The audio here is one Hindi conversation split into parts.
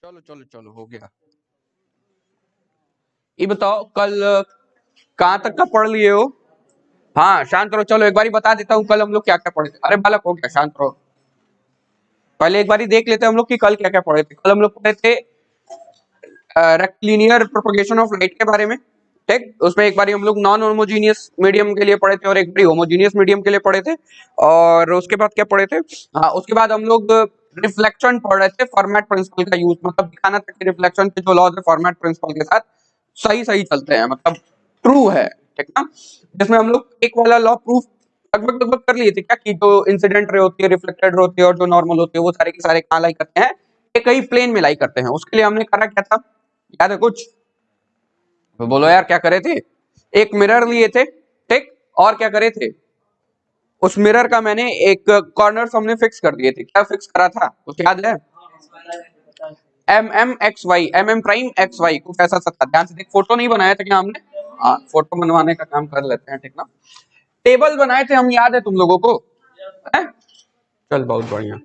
चलो चलो चलो हो गया। ये बताओ कल कहाँ तक का पढ़ लिए हो? हाँ शांत रहो, चलो एक बारी बता देता हूँ कल हम लोग क्या क्या पढ़े थे। अरे बालक हो गया, शांत रहो। पहले एक बारी देख लेते हैं हम लोग कि कल क्या क्या पढ़े थे। कल हम लोग पढ़े थे रेक्टिलिनियर प्रोपगेशन ऑफ लाइट के बारे में। ठीक, उसमें एक बारी हम लोग नॉन होमोजीनियस मीडियम के लिए पढ़े थे और एक बारी होमोजीनियस मीडियम के लिए पढ़े थे। और उसके बाद क्या पढ़े थे? हाँ उसके बाद हम लोग रिफ्लेक्शन पढ़ रहे थे, फॉर्मेट प्रिंसिपल का यूज, मतलब दिखाना था कि रिफ्लेक्शन के जो लॉज है फॉर्मेट प्रिंसिपल के साथ सही सही चलते हैं, मतलब ट्रू है। ठीक ना, जिसमें हम लोग एक वाला लॉ प्रूफ लगभग लगभग कर लिए थे क्या, कि जो इंसिडेंट रे होती है, रिफ्लेक्टेड रे होती है और जो नॉर्मल होती है वो सारे के सारे कहाँ लाई करते हैं, एक ही प्लेन में लाई करते हैं। उसके लिए हमने करा क्या था, याद है कुछ? तो बोलो यार क्या करे थे? एक मिरर लिए थे, ठीक, और क्या करे थे, उस मिरर का मैंने एक कॉर्नर हमने फिक्स कर दिए थे। क्या फिक्स करा था कुछ याद है? M m x y, m m prime x y, कुछ ऐसा सा था। ध्यान से देख, फोटो नहीं बनाया था क्या हमने? हाँ फोटो बनवाने का काम कर लेते हैं, ठीक ना। टेबल बनाए थे हम, याद है तुम लोगों को? है? चल बहुत बढ़िया।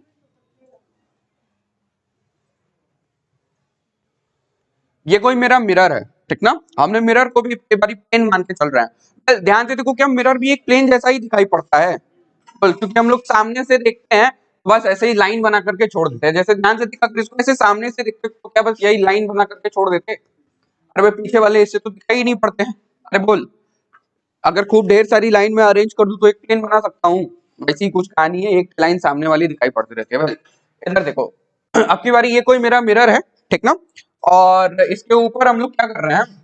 ये कोई मेरा मिरर है, ठीक ना, हमने मिरर को भी एक बारी प्लेन मान के चल रहे हैं। ध्यान से देखो, क्या मिरर भी एक प्लेन जैसा ही दिखाई पड़ता है? क्योंकि हम लोग सामने से देखते हैं, बस ऐसे ही लाइन बना करके छोड़ देते हैं। जैसे ध्यान से देखा, इसको ऐसे सामने से देखते तो क्या बस यही लाइन बना करके छोड़ देते? अरे भाई पीछे वाले हिस्से तो दिखाई ही नहीं पड़ते हैं। अरे बोल, अगर खूब ढेर सारी लाइन में अरेंज कर दूं तो एक प्लेन बना सकता हूँ। वैसी ही कुछ कहानी है, एक लाइन सामने वाली दिखाई पड़ती रहती है। इधर देखो, अब की बारी ये कोई मेरा मिरर है, ठीक ना, और इसके ऊपर हम लोग क्या कर रहे हैं,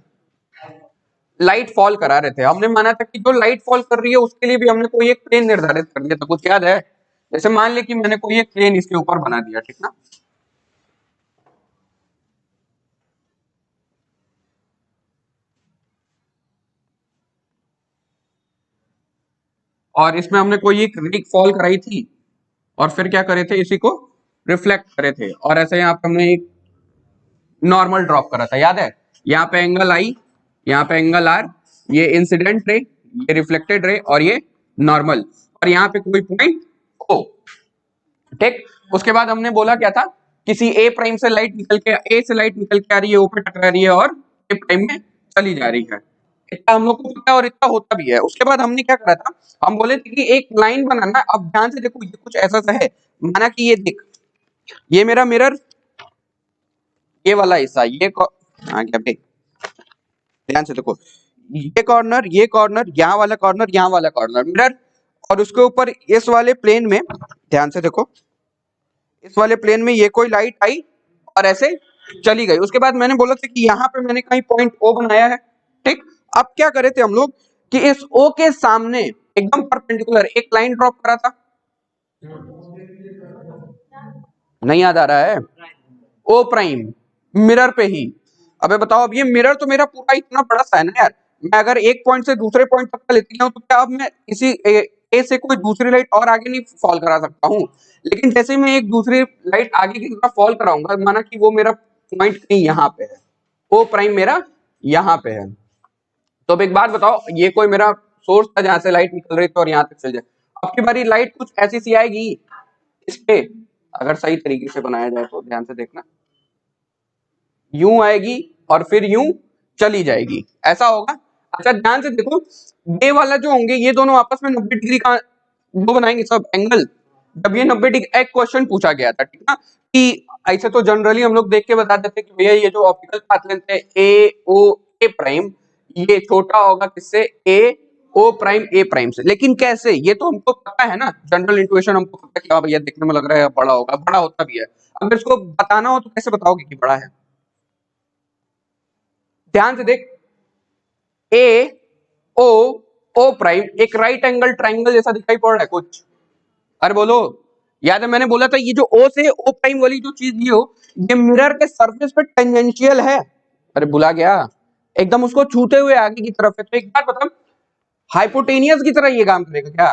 लाइट फॉल करा रहे थे। हमने माना था कि जो लाइट फॉल कर रही है उसके लिए भी हमने कोई एक प्लेन निर्धारित कर दिया था, कुछ याद है? जैसे मान ले कि मैंने कोई एक प्लेन इसके ऊपर बना दिया, ठीक ना, और इसमें हमने कोई एक रे फॉल कराई थी और फिर क्या करे थे, इसी को रिफ्लेक्ट करे थे, और ऐसे यहाँ पे हमने एक नॉर्मल ड्रॉप करा था, याद है? यहाँ पे एंगल आई, यहाँ पे एंगल आर, ये इंसिडेंट रे, ये रिफ्लेक्टेड रे, और ये नॉर्मल, और यहाँ पे कोई पॉइंट ओ। ठीक, उसके बाद हमने बोला क्या था, किसी ए प्राइम से लाइट निकल के, ए से लाइट निकल के आ रही है, ओ पे टकरा रही है और ए प्राइम में चली जा रही है। इतना हम लोग को पता है और इतना होता भी है। उसके बाद हमने क्या करा था, हम बोले थे कि एक लाइन बनाना। अब ध्यान से देखो, ये कुछ ऐसा सा है, माना कि ये देख, ये मेरा मिरर, ये वाला हिस्सा, हाँ क्या बे, ध्यान से देखो, ये कॉर्नर, ये कॉर्नर, यहाँ वाला कॉर्नर, यहाँ वाला कॉर्नर मिरर, और उसके ऊपर इस वाले प्लेन में, ध्यान से देखो, इस वाले प्लेन में ये कोई लाइट आई और ऐसे चली गई। उसके बाद मैंने बोला था कि यहाँ पे मैंने कहीं पॉइंट ओ बनाया है, ठीक। अब क्या करे थे हम लोग कि इस ओ के सामने एकदम परपेंडिकुलर एक लाइन ड्रॉप करा था। नहीं याद आ रहा है? ओ प्राइम, मिरर पे ही। अबे बताओ, अब ये मिरर तो मेरा पूरा इतना बड़ा सा है ना यार, मैं अगर एक पॉइंट से दूसरे पॉइंट तक का लेती हूँ तो क्या अब मैं इसी ए से कोई दूसरी लाइट और आगे नहीं फॉल करा सकता हूँ? लेकिन जैसे मैं एक दूसरी लाइट आगे की तरफ फॉल कराऊंगा, माना कि वो मेरा पॉइंट कहीं यहाँ पे है, ओ प्राइम मेरा यहाँ पे है, तो अब एक बात बताओ, ये कोई मेरा सोर्स था जहां से लाइट निकल रही थी और यहाँ तक चल जाए। अब की बारी लाइट कुछ ऐसी सी आएगी इस पे, अगर सही तरीके से बनाया जाए तो, ध्यान से देखना, यूं आएगी और फिर यूं चली जाएगी, ऐसा होगा। अच्छा ध्यान से देखो, ये वाला जो होंगे ये दोनों आपस में 90 डिग्री का वो बनाएंगे सब एंगल। जब ये 90 डिग्री, एक क्वेश्चन पूछा गया था, ठीक ना, कि ऐसे तो जनरली हम लोग देख के बता देते कि भैया ये जो ऑप्टिकल पाथ लेंथ है ए ओ ए प्राइम, ये छोटा होगा किससे, ए ओ प्राइम ए प्राइम से, लेकिन कैसे, ये तो हमको पता है ना, जनरल इंट्यूशन हमको पता है कि हाँ भैया देखने में लग रहा है बड़ा होगा, बड़ा होता भी है। अगर इसको बताना हो तो कैसे बताओगे कि बड़ा है? ध्यान से देख, ए ओ ओ प्राइम एक राइट एंगल ट्राइंगल जैसा दिखाई पड़ रहा है कुछ? अरे बोलो, याद है मैंने बोला था ये जो ओ से ओ प्राइम वाली जो चीज ये हो, ये मिरर के सरफेस पे टेंजेंशियल है। अरे बुला गया, एकदम उसको छूते हुए आगे की तरफ है। तो एक बात बता, हाइपोटेनियस की तरह ये काम करेगा क्या?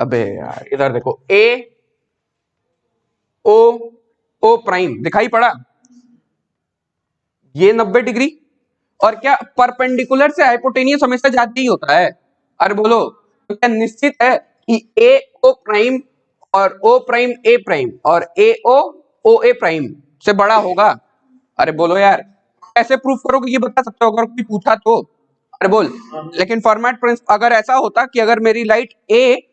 अबे यार इधर देखो, ए ओ ओ प्राइम दिखाई पड़ा, ये 90 डिग्री, और क्या परपेंडिकुलर से हाइपोटेनियस हमेशा ज्यादा ही होता है? अरे बोलो, तो क्या निश्चित है कि ए ओ प्राइम और ओ प्राइम ए प्राइम और ए ओ ओ ए प्राइम से बड़ा होगा। अरे बोलो यार, कैसे प्रूफ करोगे ये बता सकते हो अगर कोई पूछा तो? अरे बोल। लेकिन फॉर्मेट प्रिंसिपल अगर ऐसा होता कि अगर मेरी light A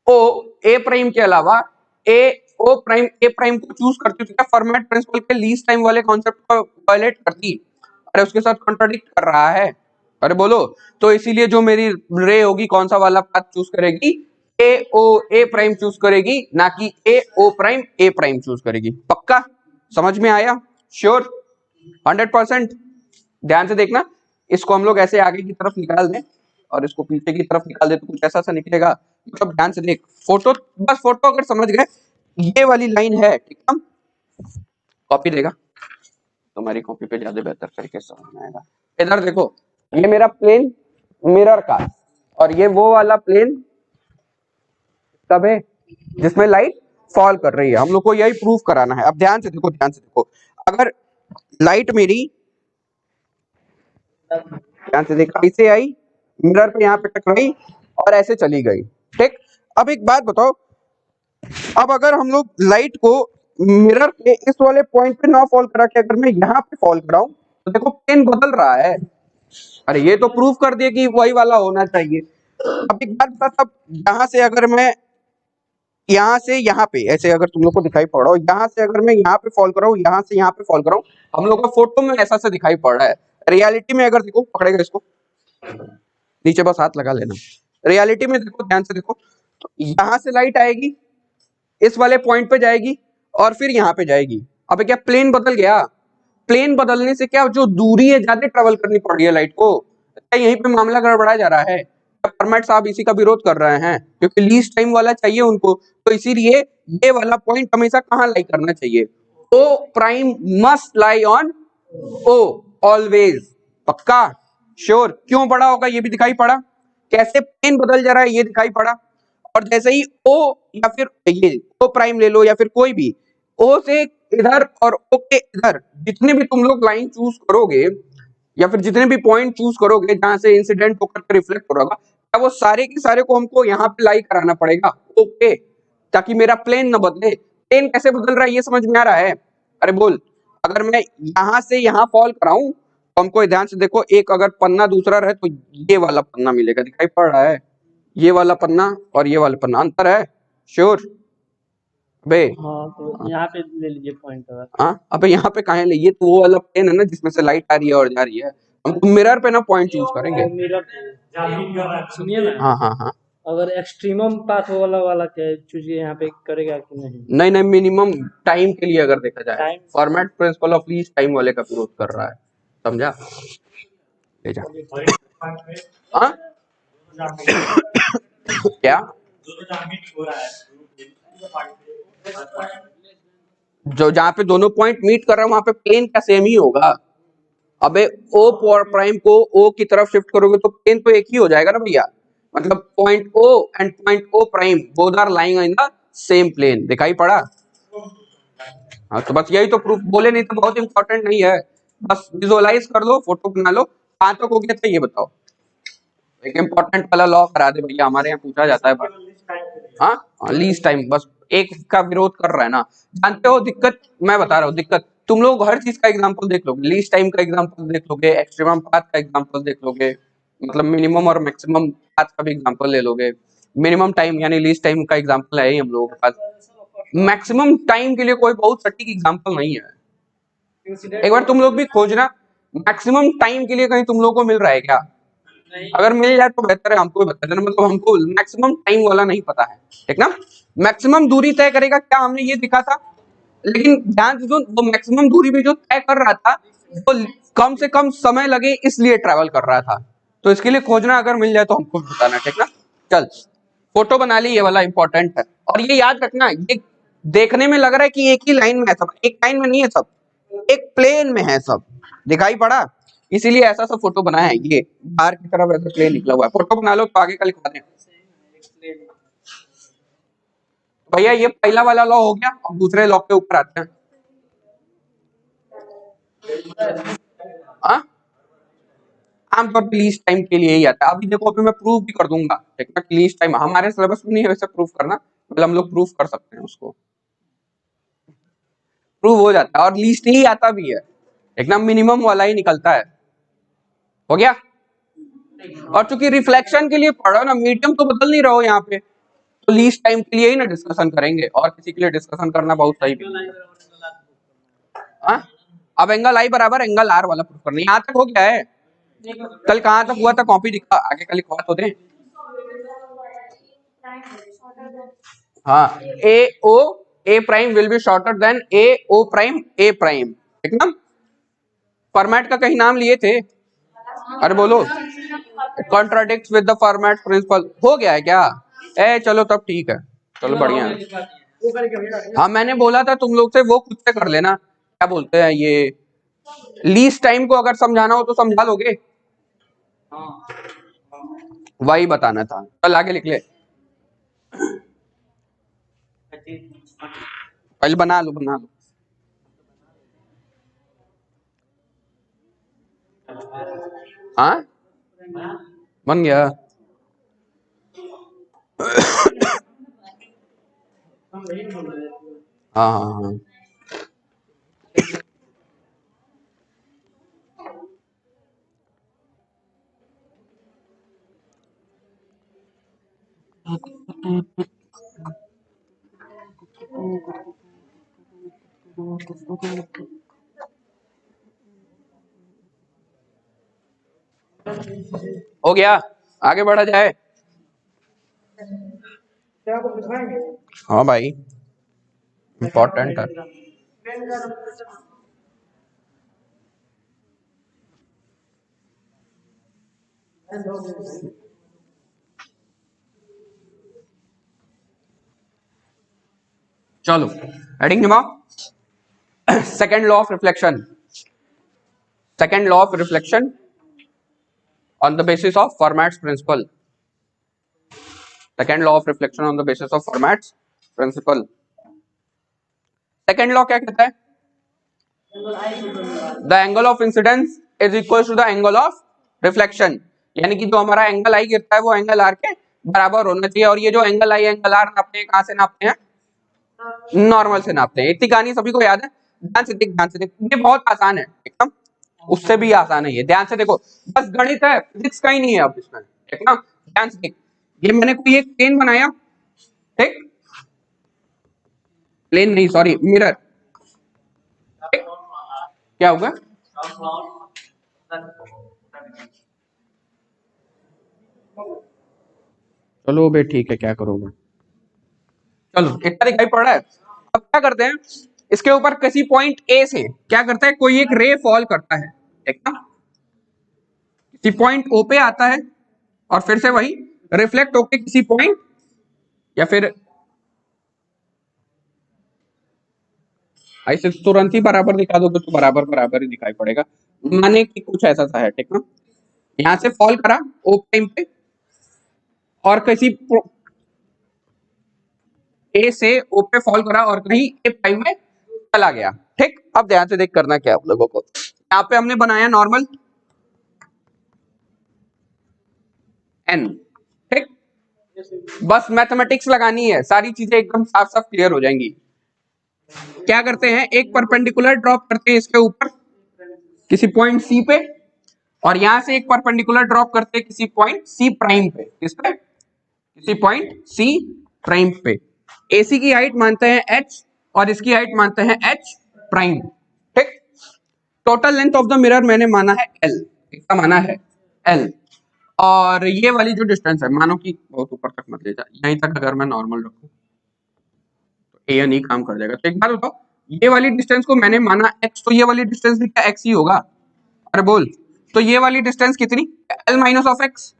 O A prime के अलावा ए ओ प्राइम ए प्राइम को चूज करती तो क्या फॉर्मेट प्रिंसिपल के लीस्ट टाइम वाले कॉन्सेप्ट को वायलेट करती? अरे उसके साथ कॉन्ट्राडिक्ट कर रहा है। अरे बोलो। तो इसीलिए जो मेरी रे होगी कौन सा वाला पाथ चूज करेगी? ए ओ ए प्राइम चूज करेगी, ना कि ए ओ प्राइम ए प्राइम चूज करेगी। पक्का समझ में आया? श्योर 100%। ध्यान से देखना, इसको हम लोग ऐसे आगे की तरफ निकाल दें और इसको पीछे की तरफ निकाल दे तो कुछ ऐसा सा निकलेगा। मतलब ध्यान से देख, फोटो बस फोटो अगर समझ गए ये वाली लाइन है, ठीक है? कॉपी देगा तुम्हारी कॉपी पे ज्यादा बेहतर तरीके से समझ में आएगा। इधर देखो, ये मेरा प्लेन मिरर का और ये वो वाला प्लेन तब है जिसमें लाइट फॉल कर रही है। हम लोग को यही प्रूफ कराना है। अब ध्यान से देखो, ध्यान से देखो, अगर लाइट मेरी ध्यान से देखा ऐसे आई, मिरर पे यहाँ पे टकराई और ऐसे चली गई, ठीक? अब एक बात बताओ, अब अगर हम लोग लाइट को मिरर के इस वाले पॉइंट पे ना फॉल करा के अगर मैं यहाँ पे फॉल कराऊं तो देखो प्लेन बदल रहा है। अरे ये तो प्रूफ कर दिया कि वही वाला होना चाहिए। अब एक बात बता, तब यहाँ से अगर मैं यहाँ से यहाँ पे ऐसे अगर तुम लोग को दिखाई पड़ रहा हो, यहाँ से अगर मैं यहाँ पे फॉल कराऊं, यहाँ से यहाँ पे फॉल कराऊं, हम लोग का फोटो में ऐसा से दिखाई पड़ रहा है। रियलिटी में अगर देखो, पकड़ेगा इसको नीचे बस हाथ लगा लेना। रियलिटी में देखो, ध्यान से देखो, तो यहाँ से लाइट आएगी, इस वाले पॉइंट पे जाएगी और फिर यहाँ पे जाएगी। अब क्या प्लेन बदल गया? प्लेन बदलने से क्या जो दूरी है ज्यादा ट्रेवल करनी पड़ रही है लाइट को? क्या यहीं पे मामला गड़बड़ा जा रहा है? फॉर्मेट साहब इसी का विरोध कर रहे हैं क्योंकि लीस्ट टाइम वाला चाहिए उनको, तो इसीलिए ये वाला पॉइंट हमेशा कहाँ लाई करना चाहिए? O prime must lie on O always. पक्का श्योर? क्यों बड़ा होगा ये भी दिखाई पड़ा, कैसे प्लेन बदल जा रहा है ये दिखाई पड़ा। और जैसे ही ओ या फिर ये ओ प्राइम ले लो या फिर कोई भी ओ से इधर और ओ के इधर जितने भी तुम लोग लाइन चूज करोगे या फिर जितने भी पॉइंट चूज करोगे जहां से इंसिडेंट होकर के रिफ्लेक्ट हो रहा होगा, वो सारे के सारे को हमको यहाँ पे लाई कराना पड़ेगा ओके, ताकि मेरा प्लेन न बदले। प्लेन कैसे बदल रहा है ये समझ में आ रहा है? अरे बोल। अगर मैं यहाँ से यहाँ फॉल कराऊं तो हमको ध्यान से देखो, एक अगर पन्ना दूसरा रहे तो ये वाला पन्ना मिलेगा, दिखाई पड़ रहा है? ये वाला पन्ना और ये वाला पन्ना अंतर है? श्योर बे? हाँ, तो यहाँ पे ले लीजिए पॉइंट। हाँ, अबे यहाँ पे कहाँ ले? ये तो वो वाला पेन है ना जिसमें से लाइट आ रही है और जा रही है। हम तो मिरर पे ना पॉइंट चूज करेंगे। मिरर सुनिए ना, हाँ हाँ हाँ, अगर एक्सट्रीमम पाथ वाला क्या चूज यहाँ पे करेगा कि नहीं? नहीं नहीं, मिनिमम टाइम के लिए अगर देखा जाए, time format principle of least time वाले का विरोध कर रहा है, समझा? ले जा। हाँ क्या जो जहाँ पे दोनों पॉइंट मीट कर रहे हैं वहां पे प्लेन का सेम ही होगा। अबे ओ प्राइम को ओ की तरफ शिफ्ट करोगे तो प्लेन तो एक ही हो जाएगा ना भैया। मतलब point O and point O prime both are lying in the same plane, दिखाई पड़ा? हाँ, तो बस यही तो प्रूफ, बोले नहीं तो बहुत इंपॉर्टेंट नहीं है, बस विजुअलाइज कर लो, फोटो बना लो। कहाँ तक हो गया था ये बताओ? एक इंपॉर्टेंट वाला लॉ करा दे भैया, हमारे यहाँ पूछा जाता है। हाँ लीस्ट टाइम, बस एक का विरोध कर रहा है ना। जानते हो दिक्कत, मैं बता रहा हूँ दिक्कत, तुम लोग हर चीज का एग्जांपल देख लोगे, लीस्ट टाइम का एग्जांपल देख लोगे, एक्सट्रीमम पाथ का एग्जांपल देख लोगे, मतलब मिनिमम और मैक्सिमम पाथ का भी एग्जांपल ले लोगे। मिनिमम टाइम यानी लीस्ट टाइम का एग्जांपल है ही हम लोगों के पास, मैक्सिमम टाइम के लिए कोई बहुत सटीक एग्जांपल नहीं है। एक बार तुम लोग भी खोजना मैक्सिमम टाइम के लिए कहीं तुम लोग को मिल रहा है क्या? अगर मिल जाए तो बेहतर है, हमको बता देना, मतलब हमको मैक्सिमम टाइम वाला नहीं पता है, ठीक ना? मैक्सिमम दूरी तय करेगा क्या, हमने ये दिखा था, लेकिन ध्यान से सुन, वो मैक्सिमम दूरी भी जो तय कर रहा था वो कम से कम समय लगे इसलिए ट्रैवल कर रहा था, तो इसके लिए खोजना, अगर मिल जाए तो हमको बताना, ठीक ना? चल फोटो बना ली, ये वाला इंपॉर्टेंट है। और ये याद रखना, ये देखने में लग रहा है कि एक ही लाइन में है सब, एक लाइन में नहीं है सब, एक प्लेन में है सब, दिखाई पड़ा? इसीलिए ऐसा सा फोटो बनाया है, ये बाहर की तरफ ऐसा प्लेन निकला हुआ है। फोटो बना लो तो आगे का लिखवा दें भैया। ये पहला वाला लॉ हो गया, अब दूसरे लॉ के ऊपर आते हैं। आमतौर पर लीस्ट टाइम के लिए ही आता है। अभी देखो, अभी मैं प्रूफ भी कर दूंगा, ठीक है? लीस्ट टाइम हमारे सिलेबस में नहीं है वैसे प्रूफ करना, मतलब हम लोग प्रूफ कर सकते हैं उसको। प्रूव हो जाता है, और लीस्ट ही आता भी है, एकदम मिनिमम वाला ही निकलता है। हो गया। और चूंकि रिफ्लेक्शन के लिए पढ़ रहे हो ना, मीडियम तो बदल नहीं रहे हो यहाँ पे, तो लीस्ट टाइम के लिए ही ना डिस्कशन करेंगे, और किसी के लिए डिस्कशन करना बहुत सही भी नहीं है। हाँ? अब एंगल आई बराबर एंगल आर वाला प्रूफ करना, यहाँ तक हो गया है। कल कहाँ तक हुआ था, कॉपी दिखा, आगे कल लिखवा तो दें। हाँ, A prime will be shorter than O prime A prime, ठीक ना। फॉर्मेट का कहीं नाम लिए थे? अरे बोलो। Contradict with the format principle, हो गया है क्या? चलो तब ठीक है, चलो बढ़िया है। हाँ मैंने बोला था तुम लोग से वो खुद से कर लेना, क्या बोलते हैं ये, लीस्ट टाइम को अगर समझाना हो तो समझा लोगे, वही बताना था। कल आगे लिख ले, पहले बना लो बना लो। हाँ बन गया। हाँ हाँ हाँ हो गया, आगे बढ़ा जाए। हाँ भाई इम्पोर्टेंट है। चलो हेडिंग निभाओ। Second law of reflection, second law of reflection on the basis of Fermat's principle. Second law of reflection on the basis of Fermat's principle. Second law क्या कहता है? The angle of incidence is equal to the angle of reflection. यानी कि जो हमारा एंगल आई गिरता है वो एंगल आर के बराबर होना चाहिए, और ये जो एंगल आई एंगल आर नापते हैं, कहां से नापते हैं? नॉर्मल से नापते हैं। इतनी कहानी सभी को याद है? ध्यान से देख, ध्यान से देख, ये बहुत आसान है एकदम, उससे भी आसान है ये, ध्यान से देखो, बस गणित है, फिजिक्स का ही नहीं है अब इसमें, ठीक ना। ध्यान से देख, ये मैंने कोई एक प्लेन बनाया, ठीक, प्लेन नहीं सॉरी मिरर, ठीक, क्या होगा? चलो बे ठीक है, क्या करोगे, चलो इतना दिखाई पड़ रहा है। अब क्या करते हैं, इसके ऊपर किसी पॉइंट ए से क्या करता है, कोई एक रे फॉल करता है, ठीक ना, किसी पॉइंट ओ पे आता है, और फिर से वही रिफ्लेक्ट होके किसी पॉइंट, या फिर ऐसे तुरंत ही बराबर दिखा दोगे तो बराबर बराबर ही दिखाई पड़ेगा, माने कि कुछ ऐसा सा है, ठीक ना। यहां से फॉल करा ओ प्राइम पे, और किसी ए से ओ पे फॉल करा, और कहीं ए प्राइम में चला गया, ठीक। अब ध्यान से देख करना क्या आप लोगों को, यहाँ पे हमने बनाया नॉर्मल एन, ठीक, बस मैथमेटिक्स लगानी है, सारी चीजें एकदम साफ साफ क्लियर हो जाएंगी। क्या करते हैं, एक परपेंडिकुलर ड्रॉप करते हैं इसके ऊपर किसी पॉइंट सी पे, और यहां से एक परपेंडिकुलर ड्रॉप करते हैं किसी पॉइंट सी प्राइम पे, किस पे? किसी पॉइंट सी प्राइम पे। एसी की हाइट मानते हैं एच, और इसकी हाइट मानते हैं एच प्राइम, ठीक। Total length of the mirror मैंने माना है एल, कितना माना है? एल। और ये वाली जो डिस्टेंस है, मानो कि बहुत ऊपर तक मत ले जा, यहीं तक अगर मैं नॉर्मल रखूं तो ए नहीं काम कर जाएगा। तो एक बात बताओ, ये वाली डिस्टेंस को मैंने माना x, तो ये वाली डिस्टेंस भी क्या x ही होगा? अरे बोल, तो ये वाली डिस्टेंस कितनी? l माइनस ऑफ x,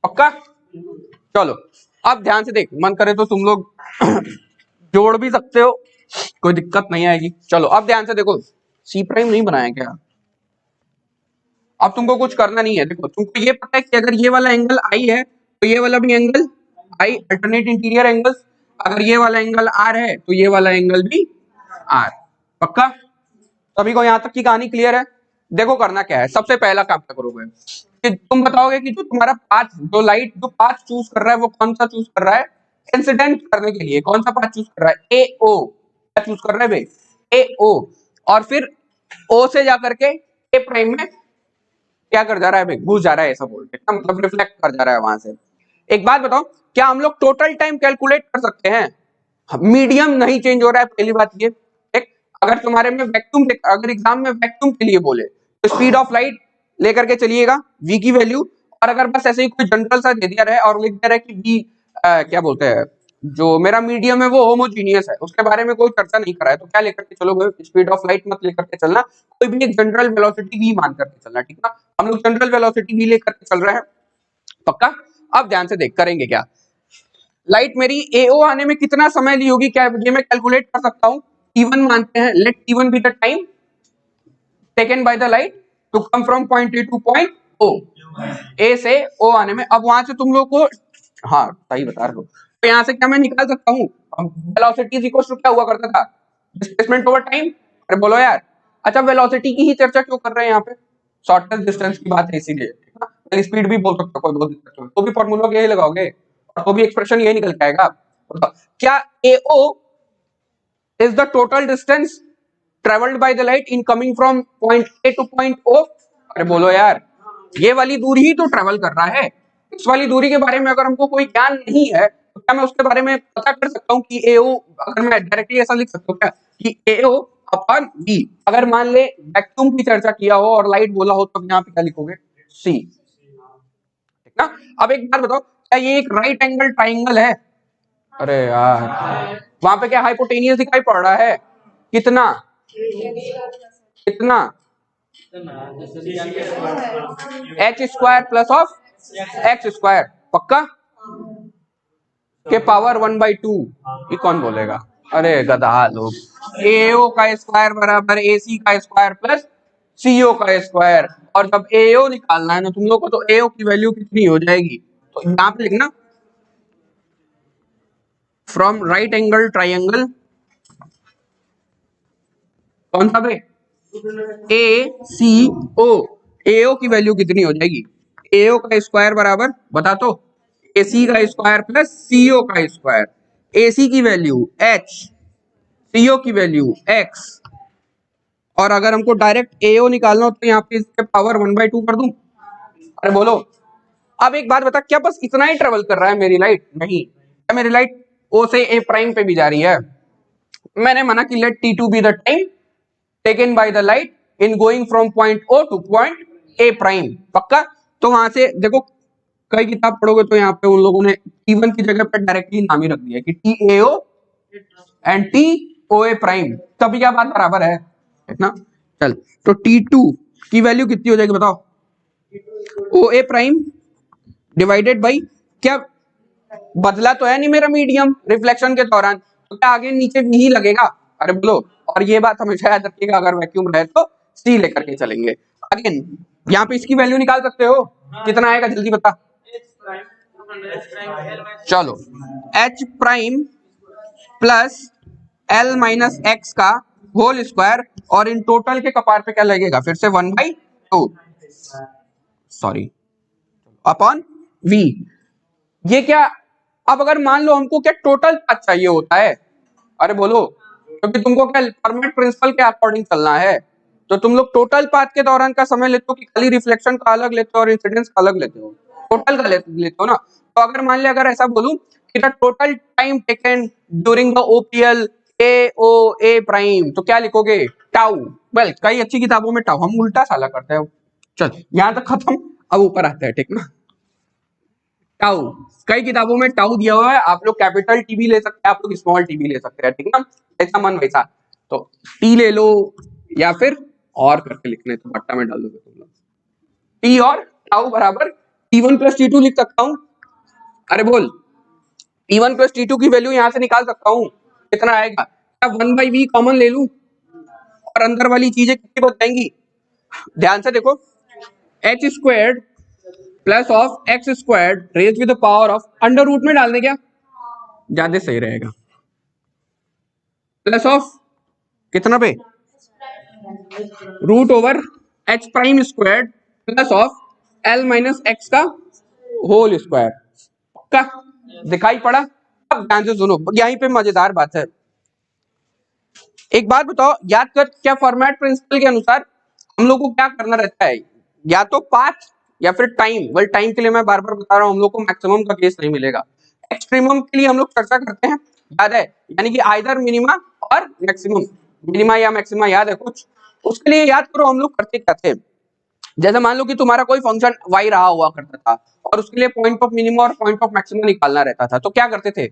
पक्का? चलो अब ध्यान से देख, मन करे तो तुम लोग जोड़ भी सकते हो, कोई दिक्कत नहीं आएगी। चलो अब ध्यान से देखो, सी प्राइम नहीं बनाया क्या? अब तुमको कुछ करना नहीं है, देखो तुमको ये पता है कि अगर ये वाला एंगल आई है तो ये वाला भी एंगल आई, अल्टरनेट इंटीरियर एंगल्स। अगर ये वाला एंगल आर है तो ये वाला एंगल भी आर, पक्का? सभी को यहां तक की कहानी क्लियर है? देखो करना क्या है, सबसे पहला काम क्या करोगे कि तुम बताओगे कि जो तुम्हारा पाथ, जो लाइट जो पाथ चूज कर रहा है वो कौन सा चूज कर रहा है? इंसिडेंट करने के लिए कौन सा पाथ चूज कर रहा है? ए ओ, क्या चूज कर रहे हैं भाई? ए ओ, और फिर ओ से जाकर के ए प्राइम में क्या कर जा रहा है भाई? घुस जा रहा है ऐसा बोलते हैं, मतलब रिफ्लेक्ट कर जा रहा है वहां से। एक बात बताओ, क्या हम लोग टोटल टाइम कैलकुलेट कर सकते हैं? मीडियम नहीं चेंज हो रहा है, पहली बात ये। एक, अगर तुम्हारे में वैक्यूम, अगर एग्जाम में वैक्यूम के लिए बोले तो स्पीड ऑफ लाइट लेकर के चलिएगा v की वैल्यू, और अगर बस ऐसे ही कोई जनरल सा दे दिया रहे और लिख दिया रहे कि v क्या बोलते हैं, जो मेरा मीडियम है वो होमोजीनियस है, उसके बारे में कोई चर्चा नहीं करा है, तो क्या लेकर के चलोगे? स्पीड ऑफ लाइट मत लेकर के चलना, कोई भी एक जनरल वेलोसिटी v मान करके चलना, ठीक ना? हम लोग जनरल वेलोसिटी v लेकर के चल रहे हैं, पक्का? अब ध्यान से देख करेंगे क्या, लाइट मेरी एओ आने में कितना समय ली होगी, क्या ये मैं कैलकुलेट कर सकता हूं? t1 मानते हैं, let t1 be the time taken by the light to come from point A to point O, A से ओ आने में। अब वहां से तुम लोग को, हाँ सही बता रहे हो, तो यहां से क्या मैं निकाल सकता हूं? वेलोसिटी इज इक्वल टू क्या हुआ करता था? Displacement over time. अरे बोलो यार, अच्छा वेलोसिटी की ही चर्चा क्यों कर रहे हैं यहाँ पे? शॉर्टेस्ट डिस्टेंस की बात है इसीलिए, ठीक ना? स्पीड भी बोल सकते हो, कोई बहुत दिक्कत नहीं, तो भी फॉर्मूला यही लगाओगे और तो भी एक्सप्रेशन यही निकल के आएगा। क्या AO is the total distance travelled by the light in coming from point A to point O? अरे बोलो यार, ये वाली दूरी ही तो ट्रेवल कर रहा है। इस वाली दूरी के बारे में अगर हमको कोई ज्ञान नहीं है तो क्या मैं उसके बारे में पता कर सकता हूँ कि एओ, अगर मैं डायरेक्टली ऐसा लिख सकता हूँ क्या कि एओ अपॉन बी? अगर मान ले वैक्यूम की चर्चा किया हो और लाइट बोला हो तो यहाँ पे क्या लिखोगे? सी, ठीक ना? अब एक बात बताओ, क्या ये एक राइट एंगल ट्राइंगल है? अरे यार, वहां पे क्या हाइपोटेनियस दिखाई पड़ रहा है? कितना कितना? H square plus of X square, पक्का? के पावर 1/2, ये कौन बोलेगा? अरे गधा लोग। एओ का स्क्वायर बराबर एसी का स्क्वायर प्लस सीओ का स्क्वायर, और जब एओ निकालना है ना तुम लोग को, तो एओ की वैल्यू कितनी हो जाएगी? तो यहाँ पे लिखना, फ्रॉम राइट एंगल ट्राइंगल, कौन सा बे? ए सी ओ, एओ की वैल्यू कितनी हो जाएगी? एओ का स्क्वायर बराबर बता तो, एसी का स्क्वायर प्लस सीओ का स्क्वायर। एसी की वैल्यू एच, सीओ की वैल्यू एक्स, और अगर हमको डायरेक्ट एओ निकालना हो तो यहाँ पे इसके पावर 1/2 कर दूं। अरे बोलो, अब एक बात बता, क्या बस इतना ही ट्रेवल कर रहा है मेरी लाइट? नहीं, क्या मेरी लाइट ओ से ए प्राइम पे भी जा रही है? मैंने मना कि let t2 be the time taken by the light in going from point O to point A prime, पक्का? तो वहां से देखो, कई किताब पढ़ोगे तो यहाँ पे उन लोगों ने t1 की जगह पे डायरेक्टली नाम ही रख दिया कि टीएओ एंड टीओए प्राइम, तभी क्या बात बराबर है, ठीक ना? चल, तो t2 की वैल्यू कितनी हो जाएगी बताओ? ओ ए प्राइम डिवाइडेड बाई, क्या बदला तो है नहीं मेरा मीडियम रिफ्लेक्शन के दौरान, तो क्या आगे नीचे नहीं लगेगा? अरे बोलो, और ये बात हमेशा याद रखिएगा, अगर वैक्यूम रहे तो सी लेकर के चलेंगे। अगेन यहाँ पे इसकी वैल्यू निकाल सकते हो, कितना आएगा जल्दी बता? चलो, H prime plus L minus X का होल स्क्वायर, और इन टोटल के कपार पे क्या लगेगा? फिर से 1/2, सॉरी, अपॉन वी। ये क्या, अब अगर मान लो हमको क्या टोटल पाथ चाहिए होता है? अरे बोलो, क्योंकि तुमको क्या परमेट प्रिंसिपल के अकॉर्डिंग चलना है, तो तुम लोग टोटल पाथ के दौरान का समय लेते हो कि खाली रिफ्लेक्शन का अलग लेते हो और इंसिडेंस का अलग लेते हो? टोटल का लेते हो ना? तो अगर मान लिया, अगर ऐसा बोलूं कि the total time taken during the OPL A O A prime, तो क्या लिखोगे? टाउ। वेल, कई अच्छी किताबों में टाउ, हम उल्टा साला करते हैं। चल यहां तक खत्म, अब ऊपर आते हैं, ठीक ना? टाउ, कई किताबों में टाउ दिया हुआ है, आप लोग कैपिटल टी भी ले सकते हैं, आप लोग स्मॉल टी भी ले सकते हैं, ठीक ना? ऐसा मन वैसा, तो टी ले लो या फिर और करके लिखने तो भट्टा में डाल दोगे तुम लोग। टी और टाउ बराबर t1 प्लस t2 लिख सकता हूं। अरे बोल, t1 प्लस t2 की वैल्यू यहां से निकाल सकता हूं, कितना आएगा? क्या 1/v कॉमन ले लूं और अंदर वाली चीजें कितनी बच जाएंगी? ध्यान से देखो, H squared plus of X squared raise with the power of, under root में डाल दे क्या, ज्यादा सही रहेगा, प्लस ऑफ कितना पे? Root over H prime squared plus of L minus X का होल स्क्वायर, का दिखाई पड़ा? अब ध्यान से सुनो, यहीं पे मजेदार बात है, एक बात बताओ, याद कर, क्या फॉर्मेट प्रिंसिपल के अनुसार हम लोग को क्या करना रहता है, या तो पाथ या फिर टाइम। वेल टाइम के लिए मैं बार बार बता रहा हूं, हम लोग को मैक्सिमम का केस नहीं मिलेगा। एक्सट्रीमम के लिए हम लोग चर्चा करते हैं, याद है, यानी कि आइदर मिनिमा और मैक्सिमम, मिनिमा या मैक्सिमा, याद है कुछ? उसके लिए याद करो हम लोग करते क्या थे। जैसे मान लो कि तुम्हारा कोई फंक्शन y रहा हुआ करता था और उसके लिए पॉइंट ऑफ मिनिमम और पॉइंट ऑफ मैक्सिमम निकालना रहता था, तो क्या करते थे?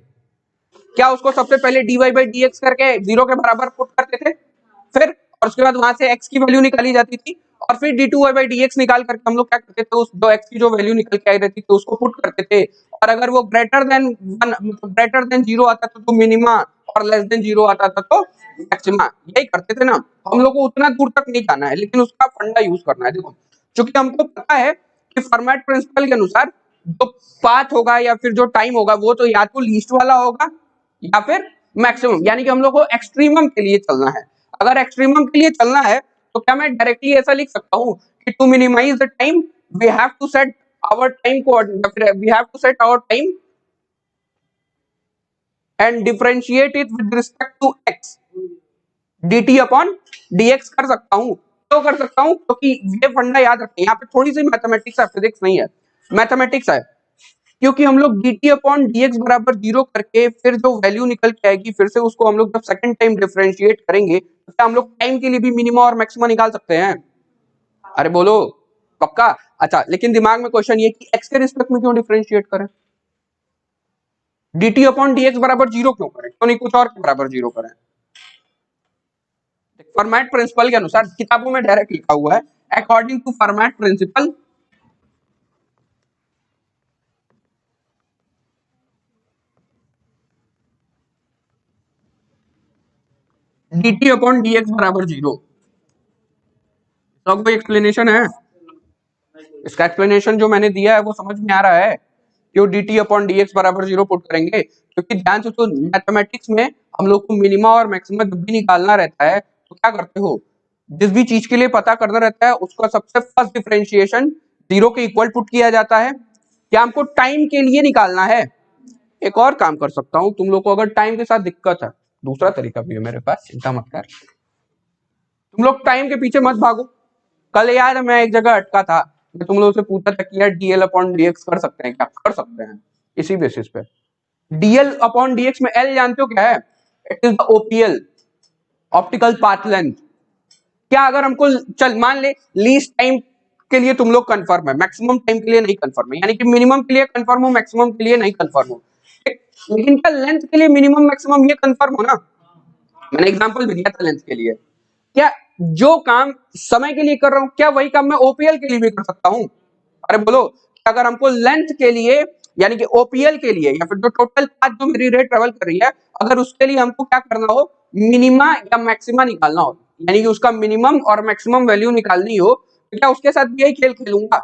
क्या उसको सबसे पहले dy बाई dx करके 0 के बराबर पुट करते थे, फिर और उसके बाद वहां से x की वैल्यू निकाली जाती थी, और फिर d2y बाई dx निकाल करके हम लोग क्या करते थे, उस जो x की जो वैल्यू निकल के आई रहती थी उसको पुट करते थे, और अगर वो ग्रेटर देन 1 ग्रेटर देन 0 आता था तो मिनिमा, और लेस देन 0 आता था तो मैक्सिमा। यही करते थे ना। हम लोग को उतना दूर तक नहीं जाना है, लेकिन उसका फंडा यूज करना है। देखो, क्योंकि हमको पता है कि फॉर्मेट प्रिंसिपल के अनुसार जो पाथ होगा या फिर जो टाइम होगा वो तो या तो लीस्ट वाला होगा या फिर मैक्सिमम, यानी कि हम लोग को एक्सट्रीमम के लिए चलना है। अगर एक्सट्रीमम के लिए चलना है तो क्या मैं डायरेक्टली ऐसा लिख सकता हूं कि to minimize the time we have to set our time coordinate, we have to set our time and differentiate it with respect to x dt upon dx कर सकता हूं? तो कर सकता हूं क्योंकि ये फंडा याद रखें, यहाँ पे थोड़ी सी मैथमेटिक्स है, फिजिक्स नहीं है, मैथमेटिक्स है। क्योंकि हम लोग dt अपॉन dx बराबर 0 करके फिर जो वैल्यू निकल के आएगी फिर से उसको हम लोग जब सेकंड टाइम डिफरेंशिएट करेंगे तो क्या हम लोग टाइम के लिए भी मिनिमा और मैक्सिमा निकाल सकते हैं? अरे बोलो, पक्का? अच्छा, लेकिन दिमाग में क्वेश्चन ये कि x के रिस्पेक्ट में क्यों डिफरेंशिएट करें? dt अपॉन dx बराबर 0 क्यों करें? क्यों नहीं कुछ और के बराबर 0 करें? फॉर्मेट प्रिंसिपल के अनुसार, किताबों में डायरेक्ट लिखा हुआ है, according to Fermat principle dt upon dx बराबर 0। तो कोई एक्सप्लेनेशन है? इसका एक्सप्लेनेशन जो मैंने दिया है वो समझ में आ रहा है? क्यों dt अपॉन dx बराबर 0 पुट करेंगे? क्योंकि ध्यान से, तो मैथमेटिक्स में हम लोग को मिनिमा और मैक्सिमा जब भी निकालना रहता है तो क्या करते हो, जिस भी चीज के लिए पता करना रहता है उसका सबसे फर्स्ट डिफरेंशिएशन 0 के इक्वल पुट किया जाता है। क्या हमको टाइम के लिए निकालना है? एक और काम कर सकता हूं, तुम लोग को अगर टाइम के साथ दिक्कत है, दूसरा तरीका भी है मेरे पास, चिंता मत कर, तुम लोग टाइम के पीछे मत भागो। कल याद है मैं एक जगह अटका था, मैं तुम लोगों से पूछा था कि यार डीएल अपॉन डीएक्स कर सकते हैं क्या? कर सकते हैं। इसी बेसिस पे डीएल अपॉन डीएक्स में एल जानते हो क्या है? It is the OPL, optical path length. क्या अगर हमको, चल मान ले लीस्ट टाइम के लिए तुम लोग कंफर्म है, मैक्सिमम टाइम के लिए नहीं कंफर्म है, यानी कि मिनिमम के लिए कंफर्म हो, मैक्सिमम के लिए नहीं कंफर्म हो, लेकिन क्या लेंथ के लिए मिनिमम मैक्सिमम ये कंफर्म हो ना? मैंने एग्जांपल भी दिया था लेंथ के लिए। क्या जो काम समय के लिए कर रहा हूं क्या वही काम मैं ओपीएल के लिए भी कर सकता हूं? अरे बोलो, अगर हमको लेंथ के लिए यानी कि ओपीएल के लिए या फिर जो टोटल पाथ जो मेरी रेट ट्रेवल कर रही है, अगर उसके लिए हमको क्या करना हो, मिनिमा या मैक्सिमा निकालना हो, यानी कि उसका मिनिमम और मैक्सिमम वैल्यू निकालनी हो, तो क्या उसके साथ भी यही खेल खेलूंगा?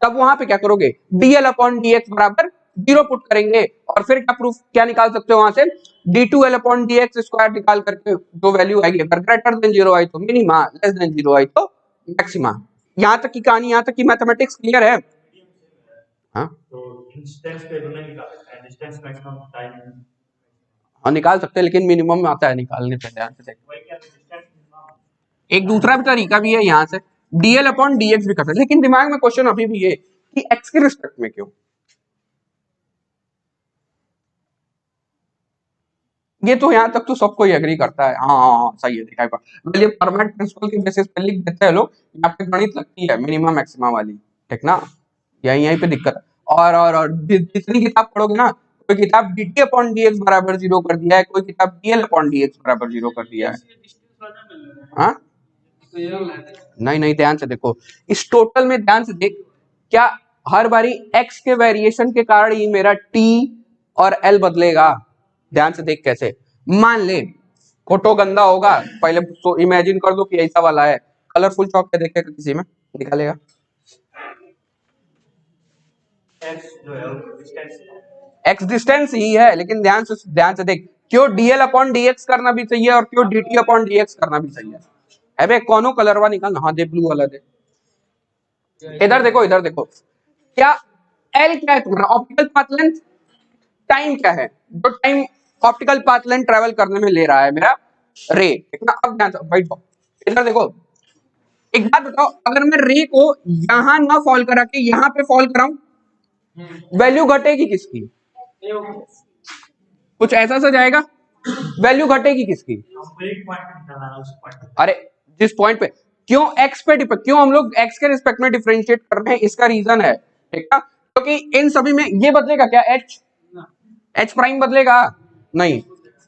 तब वहां पे क्या करोगे, डीएल अपॉन डीएक्स बराबर 0 पुट करेंगे, और फिर क्या प्रूफ क्या निकाल सकते हो वहां से, d2l अपॉन dx स्क्वायर निकाल करके जो वैल्यू आएगी, अगर ग्रेटर देन 0 आई तो मिनिमा, लेस देन 0 आई तो मैक्सिमा। यहां तक की कहानी, यहां तक की मैथमेटिक्स क्लियर है? हाँ, तो डिस्टेंस पे तो नहीं निकाल सकते हैं, डिस्टेंस मैक्सिमम टाइम हाँ निकाल सकते हैं, लेकिन मिनिमम में आता है निकालने पे, ध्यान से देख। वही क्या डिस्टेंस एक दूसरा भी तरीका भी है यहाँ से, डीएल अपॉन डीएक्स भी कर सकते हैं, लेकिन दिमाग में क्वेश्चन अभी भी ये कि एक्स के रिस्पेक्ट में क्यों? ये तो यहाँ तक तो सबको ही एग्री करता है, हाँ हाँ हाँ सही है, दिखाई पड़। ये फॉर्मेट प्रिंसिपल के बेसिस पे लिख देते हैं लोग, यहाँ पे गणित लगती है मिनिमम मैक्सिमम वाली, ठीक ना? यहीं यहीं पे दिक्कत है। और जितनी किताब पढ़ोगे ना, कोई किताब dt अपॉन dx बराबर 0 कर दिया है, कोई किताब dl अपॉन dx बराबर 0 कर दिया है। हाँ नहीं नहीं, ध्यान से देखो, इस टोटल में ध्यान से देख, क्या हर बारी x के वेरिएशन के कारण ही मेरा t और l बदलेगा? ध्यान से देख कैसे, मान ले फोटो गंदा होगा, पहले तो इमेजिन कर दो कि ऐसा वाला है, कलरफुल चौक पे देखेगा किसी में निकालेगा, एक्स जो है डिस्टेंस एक्स डिस्टेंस ही है, लेकिन ध्यान से देख, क्यों डीएल अपॉन डीएक्स करना भी सही है और क्यों dt अपॉन dx करना भी सही है? अबे कौनो कलरवा निकाल, हाँ दे ब्लू वाला दे, इधर देखो इधर देखो, क्या एल क्या है तुम्हारा, ऑप्टिकल पाथ लेंथ, टाइम क्या है, जो time optical path length travel करने में ले रहा है मेरा, रे, ठीक ना। अब ध्यान से बैठ जाओ, इधर देखो, एक बात बताओ, अगर मैं रे को यहां ना फॉल करा के यहां पे फॉल कराऊं, वैल्यू घटेगी किसकी? कुछ ऐसा सा जाएगा, वैल्यू घटेगी किसकी? हमको एक पॉइंट निकालना है, उस पॉइंट अरे जिस पॉइंट पे, क्यों एक्स पे डिपेंड, क्यों हम लोग एक्स के रिस्पेक्ट में डिफरेंशिएट कर रहे हैं, इसका रीजन है, ठीक है। क्योंकि इन सभी में ये बदलेगा क्या? एच, एच प्राइम बदलेगा नहीं,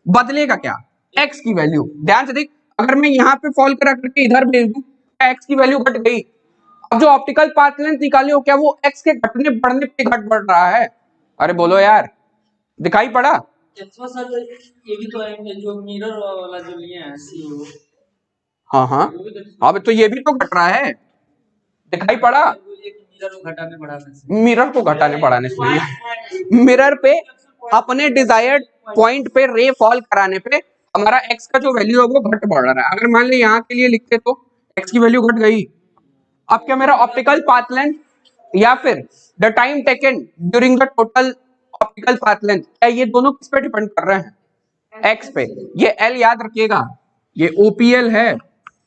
बदलेगा क्या? एक्स की वैल्यू। ध्यान से देख, अगर मैं यहाँ पे फॉल करा करके इधर भेज दूं, एक्स की वैल्यू घट गई। अब जो ऑप्टिकल पाथ लेंथ निकाले हो, क्या वो एक्स के घटने बढ़ने पे घट बढ़ रहा है? अरे बोलो यार, दिखाई पड़ा? एक्चुअली सर ये भी तो है जो मिरर वाला जो लिए हैं सीओ, हाँ हाँ, अब तो ये भी तो घट रहा है, दिखाई पड़ा? मिरर को घटाने बढ़ाने से, मिरर को घटाने बढ़ाने से नहीं, मिरर पे अपने डिजायर्ड पॉइंट पे रे फॉल कराने पे हमारा एक्स का जो वैल्यू है वो घट बढ़ रहा है। अगर मान ली यहाँ के लिए लिखते तो एक्स की वैल्यू घट गई। अब क्या मेरा ऑप्टिकल पाथ लेंथ या फिर the time taken during the total optical path length, क्या ये दोनों किस पे डिपेंड कर रहे हैं? एक्स पे। ये एल याद रखिएगा, ये ओपीएल है,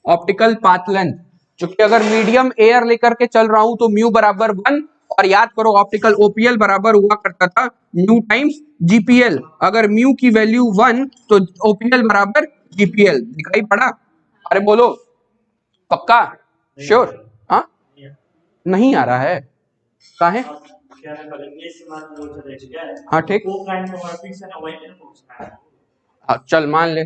ऑप्टिकल पाथ लेंथ। क्योंकि अगर मीडियम एयर लेकर के चल रहा हूं तो म्यू बराबर 1, और याद करो ऑप्टिकल ओपीएल बराबर हुआ करता था म्यू टाइम्स जीपीएल। अगर म्यू की वैल्यू 1 तो ओपीएल बराबर जीपीएल। दिखाई पड़ा? अरे बोलो, पक्का? श्योर? हाँ, नहीं आ रहा है, कहाँ है? क्या है, पहले ये से मान लो चले, ठीक है। हाँ ठीक, वो पॉइंट हमारा फिक्स है ना, वही पे पहुंचना है। हाँ, चल मान ले,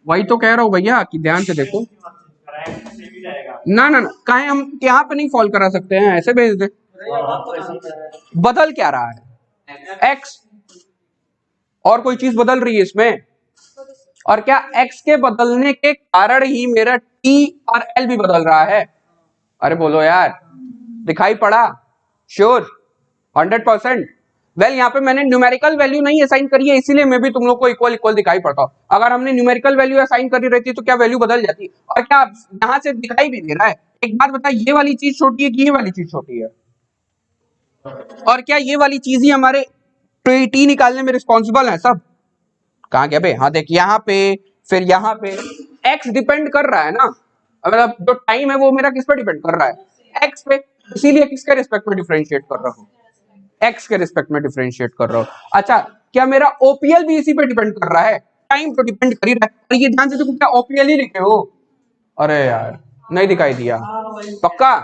वही तो कह रहा हूँ भैया कि ध्यान से देखो। से भी रहेगा। ना ना ना, काहे हम यहाँ पे नहीं फॉल करा सकते हैं, ऐसे भेज दे। बदल क्या रहा है? एक्स, और कोई चीज बदल रही है इसमें? और क्या एक्स के बदलने के कारण ही मेरा टी और एल भी बदल रहा है? अरे बोलो यार, दिखाई पड़ा? श्योर? 100%? वेल यहाँ पे मैंने न्यूमेरिकल वैल्यू नहीं असाइन करी है, इसीलिए मैं भी तुम लोग को इक्वल इक्वल दिखाई पड़ता हूँ। अगर हमने न्यूमेरिकल वैल्यू असाइन करी रहती तो क्या वैल्यू बदल जाती? और क्या यहाँ से दिखाई भी दे रहा है? एक बात बता, ये वाली चीज छोटी है कि ये वाली चीज छोटी है? और क्या ये वाली चीज ही हमारे टी निकालने में रिस्पॉन्सिबल है सब? कहाँ गया बे? हाँ देख, यहाँ पे फिर यहाँ पे एक्स डिपेंड कर रहा है ना, मतलब जो टाइम है वो मेरा किस पे डिपेंड कर रहा है? एक्स पे। इसीलिए किसके रिस्पेक्ट में डिफरेंशिएट कर रहा हूँ? एक्स के रिस्पेक्ट में डिफरेंशिएट कर रहा हूँ। अच्छा, क्या मेरा ओपीएल भी इसी पे डिपेंड कर रहा है? टाइम तो डिपेंड कर ही रहा है। और ये ध्यान से देखो, क्या ओपीएल ही लिखे हो? अरे यार, नहीं दिखाई दिया? पक्का?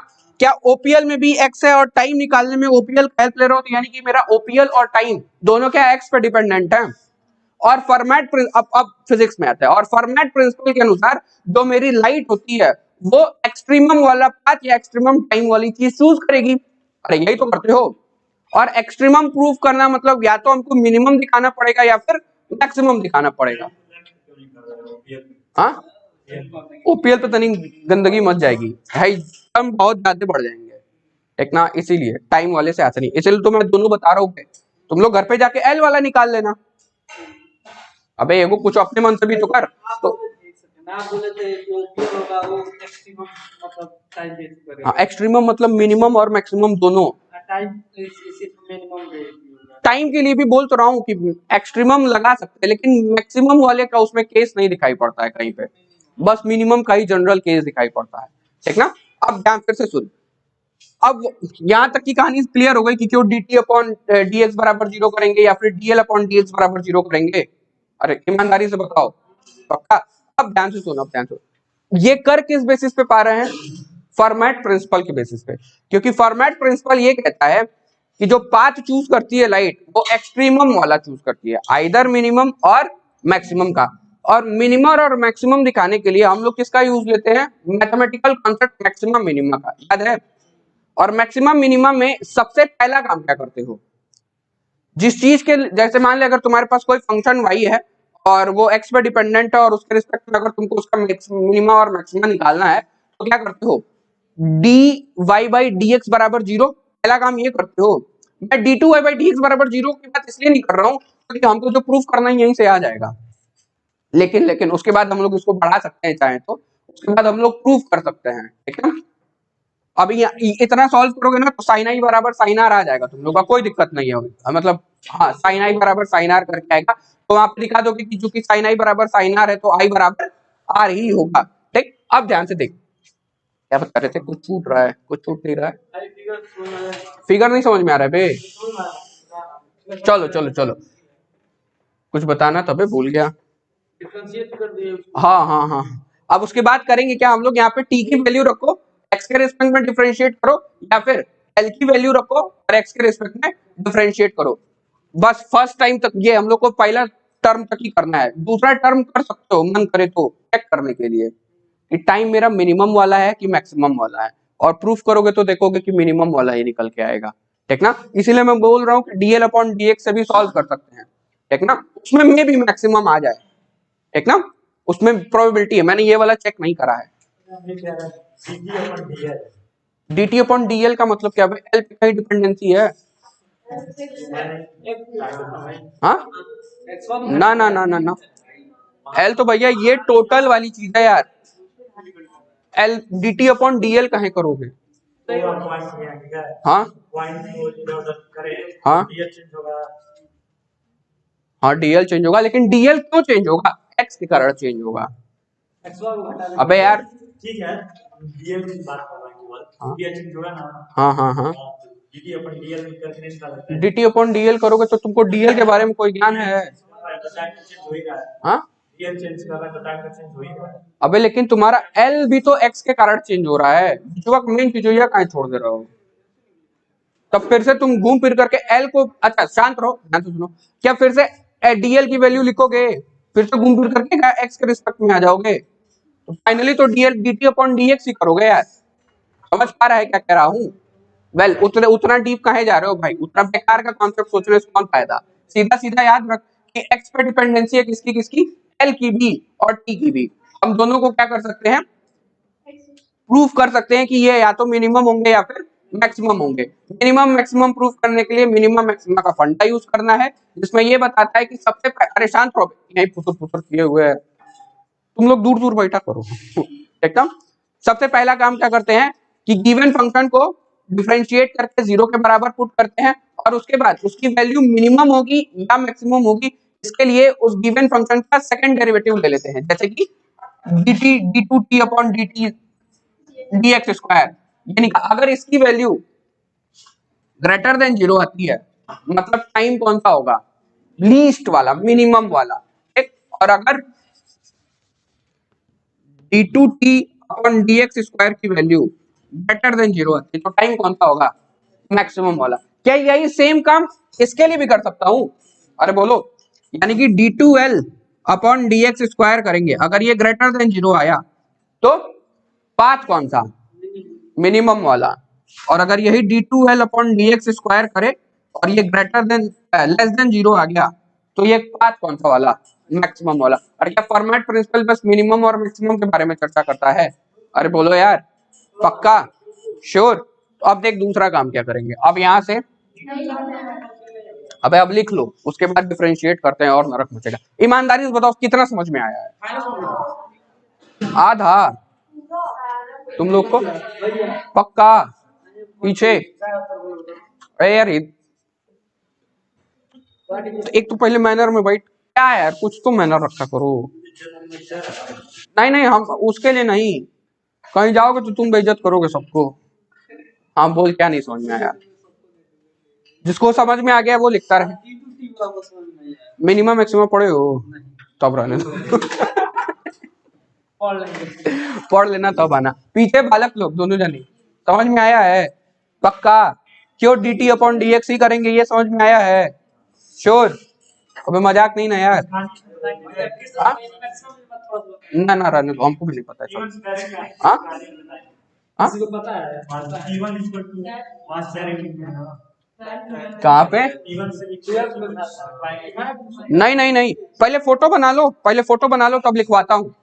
क्या ओपीएल में भी एक्स है और टाइम निकालने में ओपीएल हेल्प ले रहा हूं, तो यानी कि मेरा ओपीएल और टाइम दोनों क्या एक्स पे डिपेंडेंट है? और फॉर्मेट, अब फिजिक्स में आता है, और फॉर्मेट प्रिंसिपल के अनुसार जो मेरी लाइट होती है वो एक्सट्रीमम वाला पाथ या एक्सट्रीमम टाइम वाली चीज चूज करेगी। अरे यही तो करते हो। और एक्सट्रीमम प्रूफ करना मतलब या तो हमको मिनिमम दिखाना पड़ेगा या फिर मैक्सिमम दिखाना पड़ेगा। हाँ, ओपीएल पे तनी गंदगी मच जाएगी भाई, हम बहुत ज्यादा बढ़ जाएंगे, ठीक ना। इसीलिए टाइम वाले से ऐसा नहीं, इसलिए तो मैं दोनों बता रहा हूँ, तुम लोग घर पे जाके एल वाला निकाल लेना। अबे ये वो कुछ अपने मन से भी तो कर। तो ना बोले थे जो ओपीएल होगा वो एक्सट्रीमम मतलब टाइम बेस करेगा। हाँ, एक्सट्रीमम मतलब मिनिमम और मैक्सिमम दोनों। टाइम सिर्फ मिनिमम रहेगा। टाइम के लिए भी बोल तो रहा हूँ कि एक्सट्रीमम लगा सकते हैं, लेकिन मैक्सिमम वाले का उसमें केस नहीं दिखाई पड़ता है कहीं पे, बस मिनिमम का ही जनरल केस दिखाई पड़ता है, ठीक ना। अब ध्यान फिर से सुन, अब यहां तक की कहानी क्लियर हो गई कि क्यों dt अपॉन dx बराबर 0 करेंगे या फिर dl अपॉन dx बराबर 0 करेंगे? अरे ईमानदारी से बताओ, पक्का? अब ध्यान से सुनो, अब ध्यान से, ये कर किस बेसिस पे पा रहे हैं? फॉर्मेट प्रिंसिपल के बेसिस पे। क्योंकि फॉर्मेट प्रिंसिपल ये कहता है कि जो पाथ चूज करती है लाइट वो एक्सट्रीमम वाला चूज करती है, आइदर मिनिमम और मैक्सिमम का। और मिनिमम और मैक्सिमम दिखाने के लिए हम लोग किसका यूज लेते हैं? मैथमेटिकल कॉन्सेप्ट मैक्सिमम मिनिमम का, याद है? और मैक्सिमम मिनिमम में सबसे पहला काम क्या करते हो? जिस चीज के, जैसे मान ले अगर तुम्हारे पास कोई फंक्शन y है और वो x पे डिपेंडेंट है और उसके रिस्पेक्ट में अगर तुमको उसका मिनिमम और मैक्सिमम निकालना है तो क्या करते हो? dy/dx बराबर 0, पहला काम ये करते हो। मैं d2y/dx बराबर 0 की बात इसलिए नहीं कर रहा हूँ क्योंकि हमको जो प्रूफ करना है यहीं से आ जाएगा, लेकिन उसके बाद हम लोग इसको बढ़ा सकते हैं चाहे तो, उसके बाद हम लोग प्रूफ कर सकते हैं, ठीक है। अभी इतना सॉल्व करोगे ना तो साइन आई बराबर साइन आर आ जाएगा, तुम लोग का कोई दिक्कत नहीं होगी, मतलब हाँ साइन आई बराबर साइन आर करके आएगा। तो आप दिखा दोगे कि चूंकि साइन आई बराबर साइन आर है तो आई बराबर आर ही होगा। ठीक, अब ध्यान से देख क्या बता रहे थे, कुछ छूट रहा है, कुछ छूट नहीं रहा है, फिगर नहीं समझ में आ रहा है बे। चलो चलो चलो, कुछ बताना तबे भूल गया। डिफरेंशिएट कर दिए। हाँ हाँ हाँ, अब उसके बाद करेंगे क्या हम लोग, यहाँ पे टी की वैल्यू रखो, एक्स के रिस्पेक्ट में डिफरेंशिएट करो, या फिर एल की वैल्यू रखो और एक्स के रिस्पेक्ट में डिफरेंशिएट करो। बस फर्स्ट टाइम तक ये हम लोग को पहला टर्म तक ही करना है, दूसरा टर्म कर सकते हो मन करे तो चेक करने के लिए कि टाइम मेरा मिनिमम वाला है कि मैक्सिमम वाला है, और प्रूफ करोगे तो देखोगे कि मिनिमम वाला ही निकल के आएगा। ठीक ना, इसीलिए मैं बोल रहा हूँ कि डीएल अपॉन डीएक्स से भी सॉल्व कर सकते हैं। ठीक ना, उसमें मे भी मैक्सिमम आ जाए। ठीक ना, उसमें प्रोबेबिलिटी है, मैंने ये वाला चेक नहीं करा है। dt अपॉन dl का मतलब क्या है, एल पे कहीं डिपेंडेंसी है? हाँ ना ना ना ना ना, एल तो भैया ये टोटल वाली चीज है यार, एल dt अपॉन dl कहीं करोगे? हाँ हाँ हाँ, dl चेंज होगा, लेकिन dl क्यों चेंज होगा? x के कारण चेंज होगा। अबे यार ठीक है, डीएल की बात कर रहा हूं केवल, डीएल चेंज होगा ना। हाँ हाँ हाँ, डीटी अपन डीएल में करके नहीं सकते। dt अपॉन dl करोगे तो तुमको dl के बारे में कोई ज्ञान है? हाँ, डीएल चेंज कर रहा है तो टाइम का चेंज होगा। अबे लेकिन तुम्हारा l भी तो x के कारण चेंज हो रहा है, जो मेन चीज कहीं छोड़ दे रहा हो, तब फिर से तुम घूम फिर करके l को, अच्छा शांत रहो ध्यान से सुनो, क्या फिर से dl की वैल्यू लिखोगे, फिर से घूम फिर करके x के रिस्पेक्ट में आ जाओगे, तो फाइनली तो dl dt अपॉन dx ही करोगे यार। समझ पा रहा है क्या कह रहा हूँ? वेल उतना डीप कहे जा रहे हो भाई, उतना बेकार का कॉन्सेप्ट सोचने से कौन फायदा, सीधा सीधा याद रख कि x पे डिपेंडेंसी है किसकी किसकी, l की भी और t की भी। हम दोनों को क्या कर सकते हैं, प्रूफ कर सकते हैं कि ये या तो मिनिमम होंगे या फिर मैक्सिमम होंगे। मिनिमम मैक्सिमम प्रूफ करने के लिए मिनिमम मैक्सिमम का फंडा यूज करना है, जिसमें ये बताता है कि सबसे अरे शांत रहो, यही फुसुर फुसुर किए हुए है, तुम लोग दूर दूर बैठा करो एकदम। सबसे पहला काम क्या करते हैं कि गिवन फंक्शन को डिफरेंशिएट करके 0 के बराबर पुट करते हैं, और उसके बाद उसकी वैल्यू मिनिमम होगी या मैक्सिमम होगी, इसके लिए उस गिवन फंक्शन का सेकंड डेरिवेटिव ले लेते हैं, जैसे कि dt d2t upon dt dx square, यानी अगर इसकी वैल्यू ग्रेटर देन 0 आती है मतलब टाइम कौन सा होगा, लीस्ट वाला, मिनिमम वाला। ठीक, और अगर d2t अपॉन dx स्क्वायर की वैल्यू ग्रेटर देन 0 आती है तो टाइम कौन सा होगा, मैक्सिमम वाला। क्या यही सेम काम इसके लिए भी कर सकता हूं? अरे बोलो, यानी कि d2l अपॉन dx स्क्वायर करेंगे, अगर ये ग्रेटर देन 0 आया तो पाथ कौन सा, मिनिमम वाला, और अगर यही d2l अपॉन dx स्क्वायर करे और ये ग्रेटर देन लेस देन 0 आ गया तो ये पाथ कौन सा वाला, मैक्सिमम वाला। और क्या फॉर्मेट प्रिंसिपल बस मिनिमम और मैक्सिमम के बारे में चर्चा करता है? अरे बोलो यार, पक्का श्योर? तो अब देख दूसरा काम क्या करेंगे, अब यहां से अबे अब लिख लो, उसके बाद डिफरेंशिएट करते हैं और नरक मचेगा। ईमानदारी से बताओ कितना समझ में आया है? आधा तुम लोग को पक्का? पीछे अरे यार एक तो पहले मैनर में बैठ, क्या है यार, कुछ तो मैनर रखा करो। नहीं नहीं, हम उसके लिए नहीं, कहीं जाओगे तो तुम बेइज्जत करोगे सबको। हाँ बोल, क्या नहीं समझ में आया? जिसको समझ में आ गया वो लिखता रहे। मिनिमम मैक्सिमम पढ़े हो? तब रहने दो पढ़ लेना तब आना। पीछे बालक लोग दोनों जने, समझ में आया है? पक्का? क्यों dt अपॉन dx ही करेंगे, ये समझ में आया है? श्योर? अबे मजाक नहीं ना यार। हाँ? ना ना रहने दो, हमको भी नहीं पता है। हाँ हाँ, कहाँ पे? नहीं नहीं नहीं, पहले फोटो बना लो, पहले फोटो बना लो तब लिखवाता हूँ।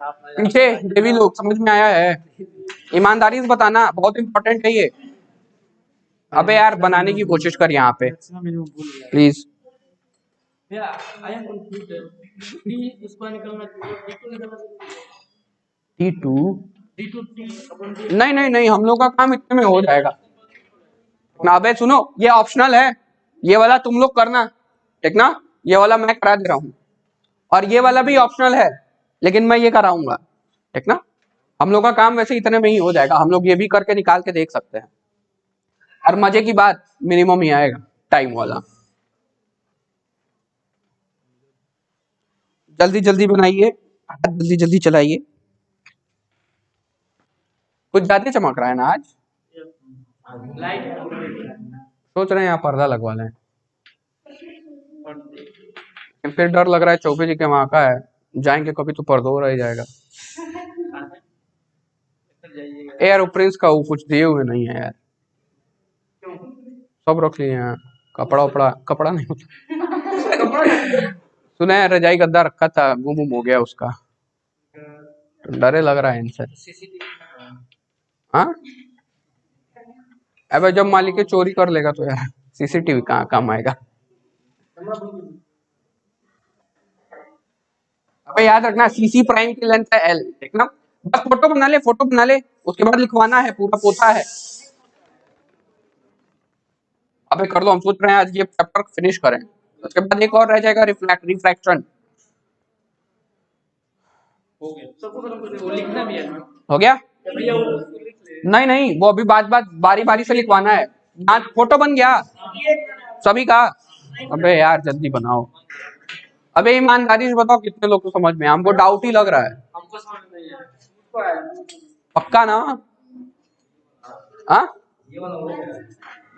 पीछे देवी लोग, समझ में आया है? ईमानदारी से बताना, बहुत इंपॉर्टेंट है ये। अबे यार बनाने की कोशिश कर यहाँ पे प्लीज। T2 नहीं नहीं नहीं, हम लोग का काम इतने में हो जाएगा। ना अबे सुनो, ये ऑप्शनल है, ये वाला तुम लोग करना, ठीक ना, ये वाला मैं करा दे रहा हूँ, और ये वाला भी ऑप्शनल है लेकिन मैं ये कराऊंगा, ठीक ना। हम लोग का काम वैसे इतने में ही हो जाएगा, हम लोग ये भी करके निकाल के देख सकते हैं, और मजे की बात मिनिमम ही आएगा टाइम वाला। जल्दी जल्दी बनाइए, हाथ जल्दी जल्दी चलाइए। कुछ ज्यादा चमक रहा है ना आज, सोच रहे हैं यहाँ पर्दा लगवा लें, फिर डर लग रहा है चौबे जी के वहां का है, जाएंगे कभी तो पर्दो रह जाएगा। यार प्रिंस का वो कुछ दिए हुए नहीं है यार, सब रख लिए हैं, कपड़ा उपड़ा, कपड़ा नहीं सुना है रजाई गद्दा रखा था, गुम हो गया उसका, तो डरे लग रहा है इनसे। हाँ अब जब मालिक चोरी कर लेगा तो यार सीसीटीवी कहाँ काम आएगा। अबे याद रखना सीसी प्राइम की लेंथ है एल, ठीक ना, बस फोटो बना ले, फोटो बना ले, उसके बाद लिखवाना है, पूरा पोथा है। अबे कर दो, हम सोच रहे हैं आज ये चैप्टर फिनिश करें, उसके बाद एक और रह जाएगा रिफ्रैक्शन। हो गया सबको, वो लिखना भी है ना, हो गया? भैया वो लिख ले। नहीं नहीं, वो अभी बारी बारी से लिखवाना है। हाँ फोटो बन गया सभी का? अबे यार जल्दी बनाओ। अबे ईमानदारी से बताओ कितने लोग को समझ में, हमको डाउट ही लग रहा है। हमको समझ में नहीं आया, पक्का ना? हाँ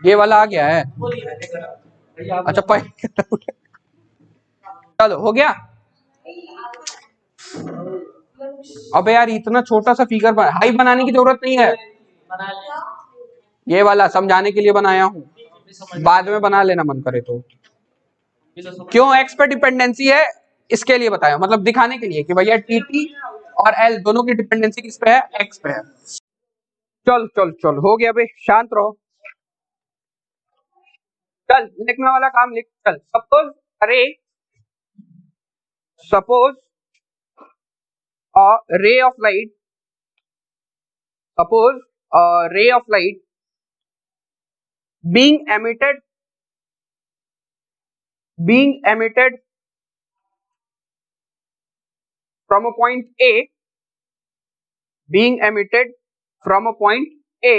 ये वाला आ गया है, अच्छा चलो हो गया। अबे यार इतना छोटा सा फिगर हाई बनाने की जरूरत नहीं है, ये वाला समझाने के लिए बनाया हूँ, बाद में बना लेना मन करे तो। क्यों एक्स पे डिपेंडेंसी है इसके लिए बताया, मतलब दिखाने के लिए कि भैया टीटी और एल दोनों की डिपेंडेंसी किस पे है, एक्स पे है। चल चल चल हो गया भाई, शांत रहो। चल लिखने वाला काम लिख। चल suppose a ray of light, suppose a ray of light being emitted from a point A, being emitted from a point A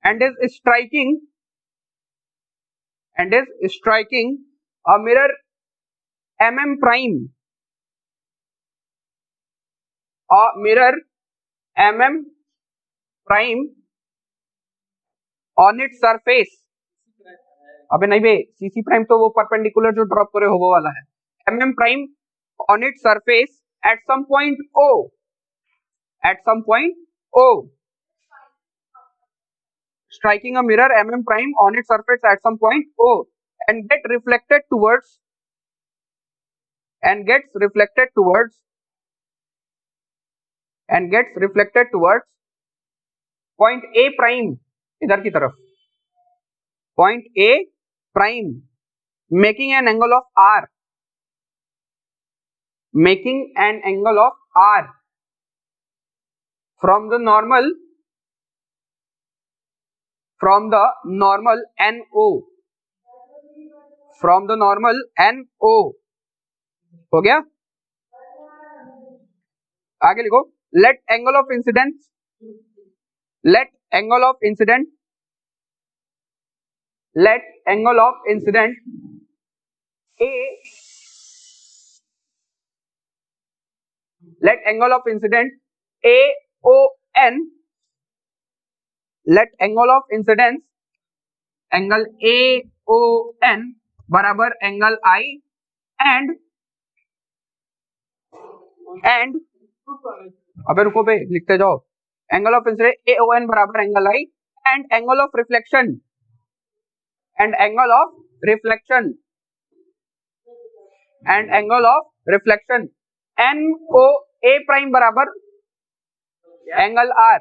and is striking a mirror mm prime, a mirror mm prime on its surface। अबे नहीं बे, सीसी प्राइम तो वो परपेंडिकुलर जो ड्रॉप करे हो वो वाला है, mm prime on its surface at some point O, striking a mirror mm prime on its surface at some point O and gets reflected towards point A prime, इधर की तरफ point A prime, making an angle of R from the normal NO, हो गया? आगे लिखो, let angle of incidence AON बराबर एंगल I and अबे रुको बे, लिखते जाओ, एंगल ऑफ इंसिडेंट AON बराबर angle I and angle of reflection NOA prime बराबर एंगल R,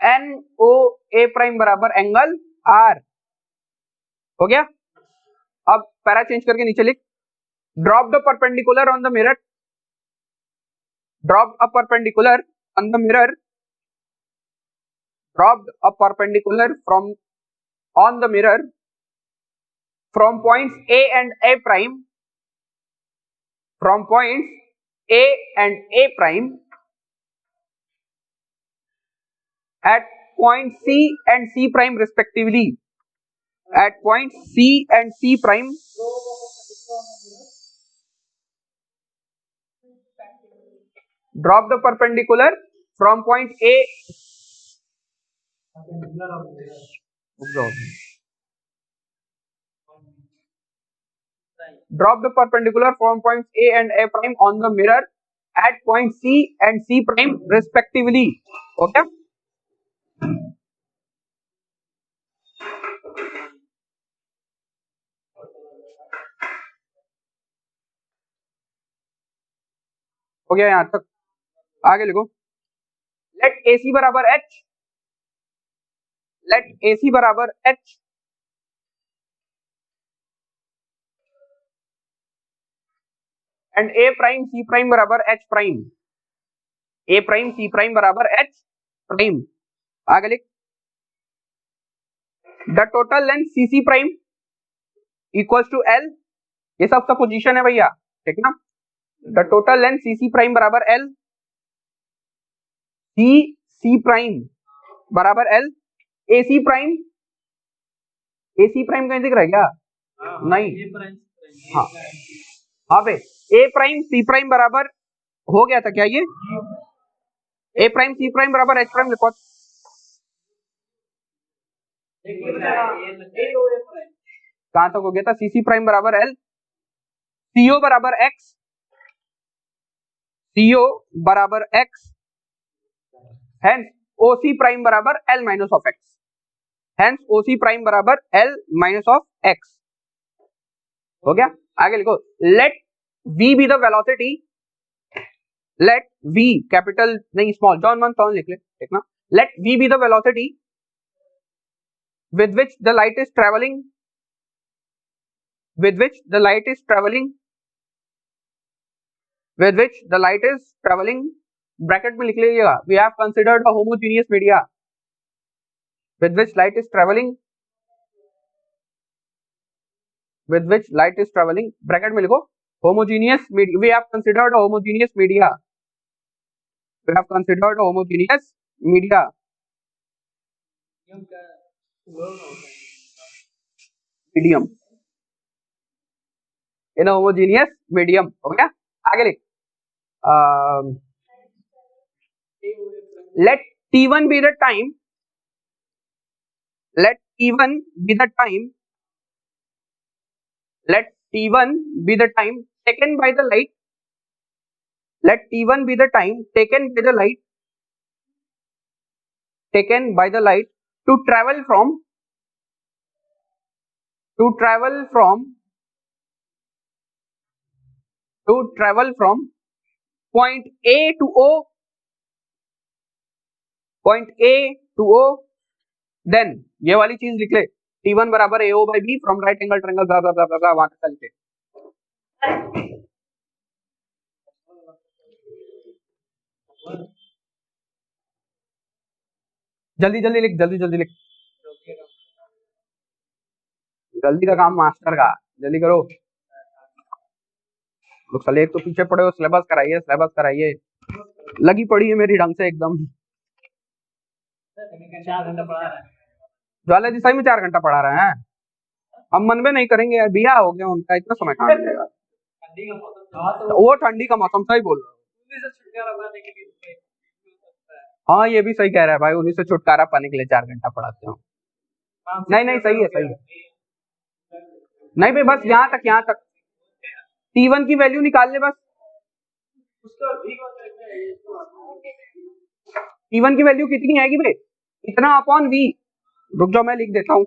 NOA प्राइम बराबर एंगल R। हो गया? अब पैरा चेंज करके नीचे लिख, drop the perpendicular on the mirror, drop a perpendicular on the mirror dropped a perpendicular from on the mirror from points A and A prime, from points A and A prime at point C and C prime respectively, at points C and C prime drop the perpendicular from point A drop the perpendicular from points A and A prime on the mirror at point C and C prime respectively. Okay, हो गया यहां तक, आगे लिखो। लेट AC बराबर H, लेट AC बराबर H and A prime C prime बराबर H prime, A prime C prime बराबर H प्राइम। आगे लिख, the total length CC prime equals to L, ये सब पोजीशन है भैया, ठीक ना। The total length CC prime बराबर L, C प्राइम बराबर L, AC prime, AC prime कहीं दिख रहा है क्या? नहीं, हाँ हाँ भाई, A प्राइम C प्राइम बराबर हो गया था क्या ये? A प्राइम C प्राइम बराबर H प्राइम लिखो। कहां तक हो गया था? CC प्राइम बराबर L, CO बराबर X, CO बराबर X, hence OC प्राइम बराबर L minus of X, hence OC prime बराबर L माइनस ऑफ X। हो गया, आगे लिखो, let V be the velocity, let V capital नहीं स्मॉल, जॉन वन टर्न लिख ले, ठीक ना। Let V be the velocity with which the light is traveling, with which the light is traveling, with which the light is traveling, bracket में लिख लीजिएगा, we have considered a homogeneous media, with which light is traveling, with which light is traveling, bracket में लिखो homogeneous media, we have considered a homogeneous media, we have considered a homogeneous media, medium, in a homogeneous medium। हो गया, आगे लिख, let T1 be the time, let T1 be the time, let T1 be the time taken by the light, let T1 be the time taken by the light, taken by the light to travel from, to travel from, to travel from point A to O, point A to O, then ये वाली चीज लिख ले, T1 बराबर AO by B from right angle triangle blah blah blah blah blah, वहां तक लिखे। जल्दी जल्दी लिख, जल्दी जल्दी लिख, जल्दी का काम मास्टर का, जल्दी करो। लोग साले एक तो पीछे पड़े हो, सिलेबस कराइए, सिलेबस कराइए, लगी पड़ी है मेरी ढंग से एकदम। 4 घंटा पढ़ा रहा है ज्वाला जी, सही में 4 घंटा पढ़ा रहे हैं। हम मन में नहीं करेंगे यार, बिया हो गया उनका, इतना समय कहाँ मिलेगा। वो ठंडी का मौसम, सही बोल रहे हो। हाँ ये भी सही कह रहा है भाई, उन्हीं से छुटकारा पाने के लिए 4 घंटा पढ़ाते हो। नहीं नहीं सही है, सही है। नहीं भाई बस यहाँ तक, यहाँ तक T1 की वैल्यू निकाल ले बस। T1 की वैल्यू कितनी आएगी भाई? इतना अपॉन V, रुक जाओ मैं लिख देता हूँ।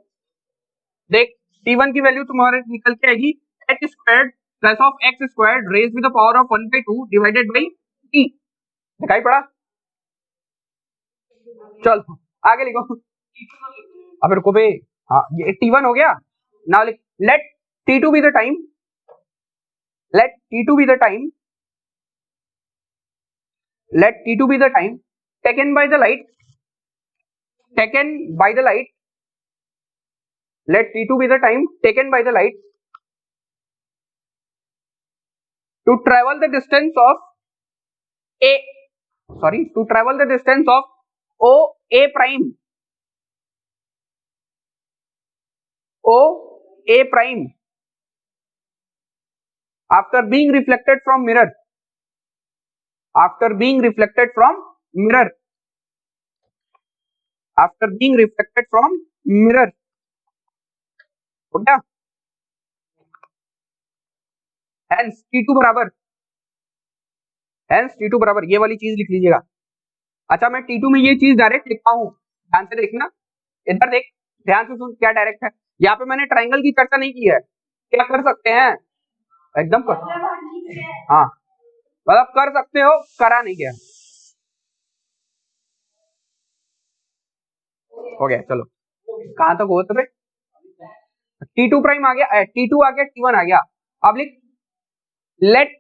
देख T1 की वैल्यू तुम्हारे निकल के आएगी h squared plus of x squared raise with the power of 1/2 divided by t। दिखाई पड़ा? चल आगे लिखो। अब रुको बे, हाँ ये T1 हो गया। नाउ लिख, let T2 be the time, let T2 be the time, let T2 be the time taken by the light, taken by the light, let t2 be the time taken by the light to travel the distance of to travel the distance of o a prime after being reflected from mirror, after being reflected from mirror, after being reflected from mirror, हो गया? hence t2 बराबर, hence t2 बराबर ये वाली चीज लिख लीजिएगा। अच्छा मैं t2 में ये चीज डायरेक्ट लिखता हूं, ध्यान से देखना, इधर देख, ध्यान से सुन, क्या डायरेक्ट है। यहाँ पे मैंने ट्राइंगल की चर्चा नहीं की है, क्या कर सकते हैं, एकदम कर, हाँ मतलब कर सकते हो, करा नहीं गया, हो गया। चलो कहां तक हो तो t2 प्राइम आ गया, t2 आ गया, t1 आ गया। अब लिख लेट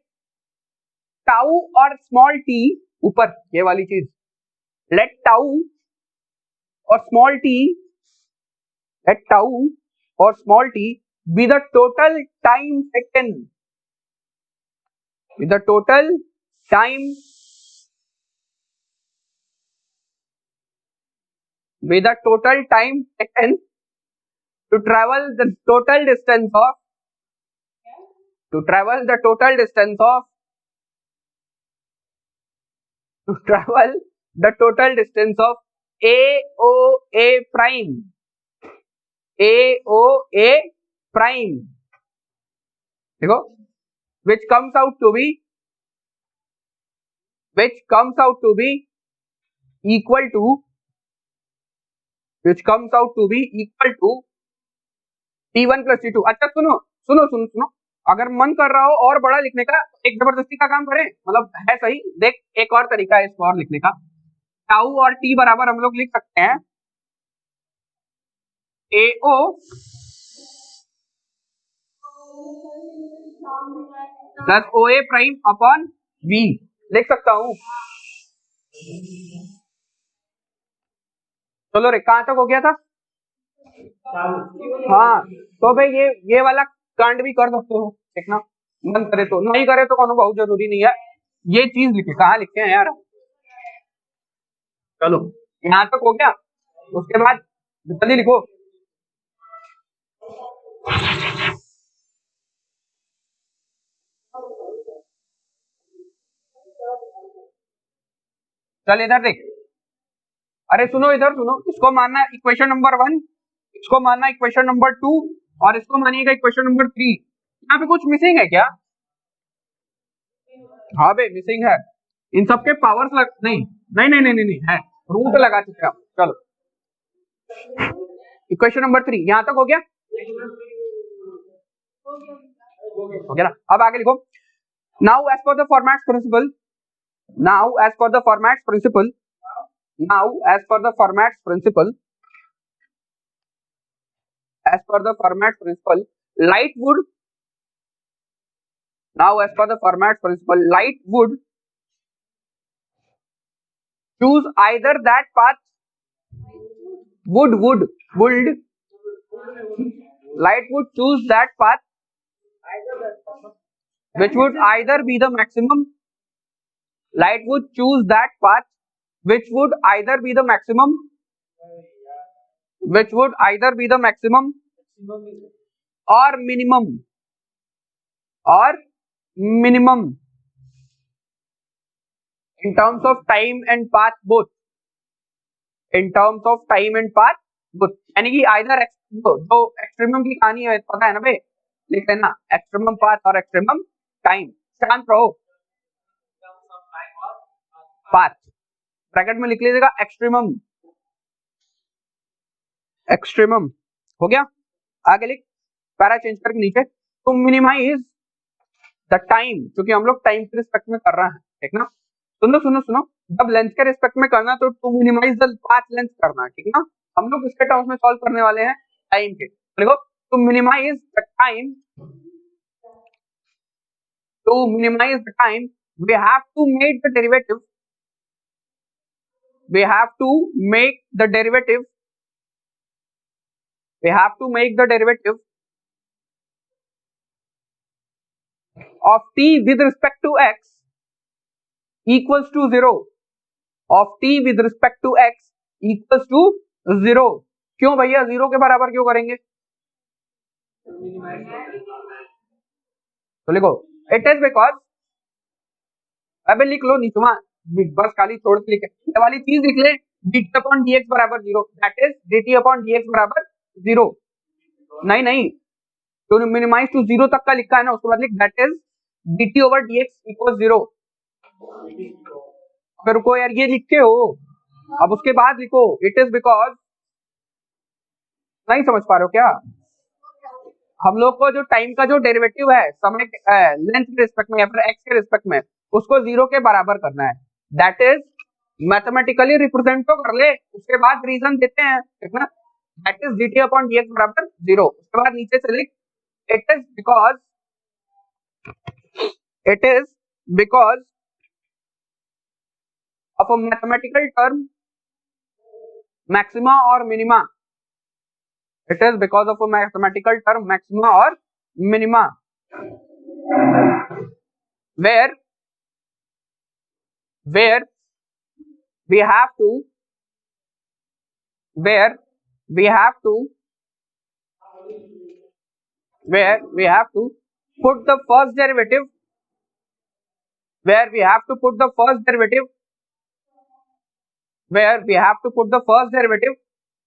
टाउ और स्मॉल t, ऊपर ये वाली चीज, लेट टाउ और स्मॉल t, लेट टाउ और small t be the total time taken, be the total time, be the total time taken to travel the total distance of, to travel the total distance of, to travel the total distance of AOA prime, AOA prime, देखो, which comes out to be, which comes out to be equal to, which comes out to be equal to t1 plus t2। अच्छा सुनो सुनो सुनो सुनो, अगर मन कर रहा हो और बड़ा लिखने का, एक जबरदस्ती का काम करें, मतलब है सही, देख एक और तरीका है इसको और लिखने का, टाउ और टी बराबर हम लोग लिख सकते हैं AO plus OA prime upon V, लिख सकता हूं। चलो रे, कहां तक हो गया था? हाँ तो भाई ये वाला कांड भी कर सकते हो, देखना मन करे तो, नहीं करे तो कोनो बहुत जरूरी नहीं है, ये चीज लिखे, कहाँ लिखते हैं यार। चलो यहाँ तक हो गया, उसके बाद जल्दी लिखो, चल इधर देख, अरे सुनो इधर सुनो, इसको मानना इक्वेशन नंबर 1, इसको मानना इक्वेशन नंबर 2 और इसको मानिएगा इक्वेशन नंबर 3। यहाँ पे कुछ मिसिंग है क्या? हाँ भाई मिसिंग है, इन सबके पावर्स लग, नहीं नहीं नहीं नहीं नहीं, नहीं है, रूट लगा चुके हैं। चलो इक्वेशन नंबर 3 यहाँ तक हो गया, हो गया ना। अब आगे लिखो, now as per the Fermat's principle, now as per the Fermat's principle, now as per the formats principle, as per the formats principle, light would, now as per the formats principle, light would choose either that path, would light would choose that path which would either be the maximum, light would choose that path which would either be the maximum, which would either be the maximum or minimum, or minimum in terms of time and path both, in terms of time and path both, यानी कि either जो एक्सट्रीमम की कहानी है पता है ना भाई, लिख लेना एक्सट्रीमम पाथ और एक्सट्रीमम टाइम, शांत रहो, पाथ ब्रैकेट में लिख लीजिएगा एक्सट्रीमम, एक्सट्रीमम हो गया। आगे लिख, पैरा चेंज करके नीचे, टू मिनिमाइज द टाइम, क्योंकि हम लोग टाइम के रिस्पेक्ट में कर रहे हैं, ठीक ना। सुनो सुनो सुनो, जब लेंथ के रिस्पेक्ट में करना तो to minimize the path length करना, ठीक ना। हम लोग इसके टर्म्स में सॉल्व करने वाले हैं टाइम के, देखो to minimize the time, to minimize the time we have to make the derivative, we have to make the derivative of t with respect to x equals to 0, of t with respect to x equals to 0। क्यों भैया 0 के बराबर क्यों करेंगे? तो लिखो इट इज बिकॉज, अबे लिख लो नीचे बस खाली छोड़ के लिखे, ये वाली चीज लिख ले, dt अपॉन dx बराबर 0, that is dt upon dx बराबर 0। नहीं तो मिनिमाइज टू 0 तक का लिखा है ना, उसके बाद लिख that is dt over dx equal 0। फिर रुको यार, ये लिखे हो, अब उसके बाद लिखो इट इज बिकॉज, नहीं समझ पा रहे हो क्या? हम लोग को जो टाइम का जो डेरिवेटिव है समय लेंथ के रिस्पेक्ट में या फिर एक्स के रिस्पेक्ट में, उसको 0 के बराबर करना है, दैट इज मैथमेटिकली रिप्रेजेंट तो कर ले, उसके बाद रीजन देते हैं, ठीक ना? That is dt upon dx बराबर 0। उसके बाद नीचे से लिख it is because of a mathematical term maxima और minima, it is because of a mathematical term maxima or minima where we have to put the first derivative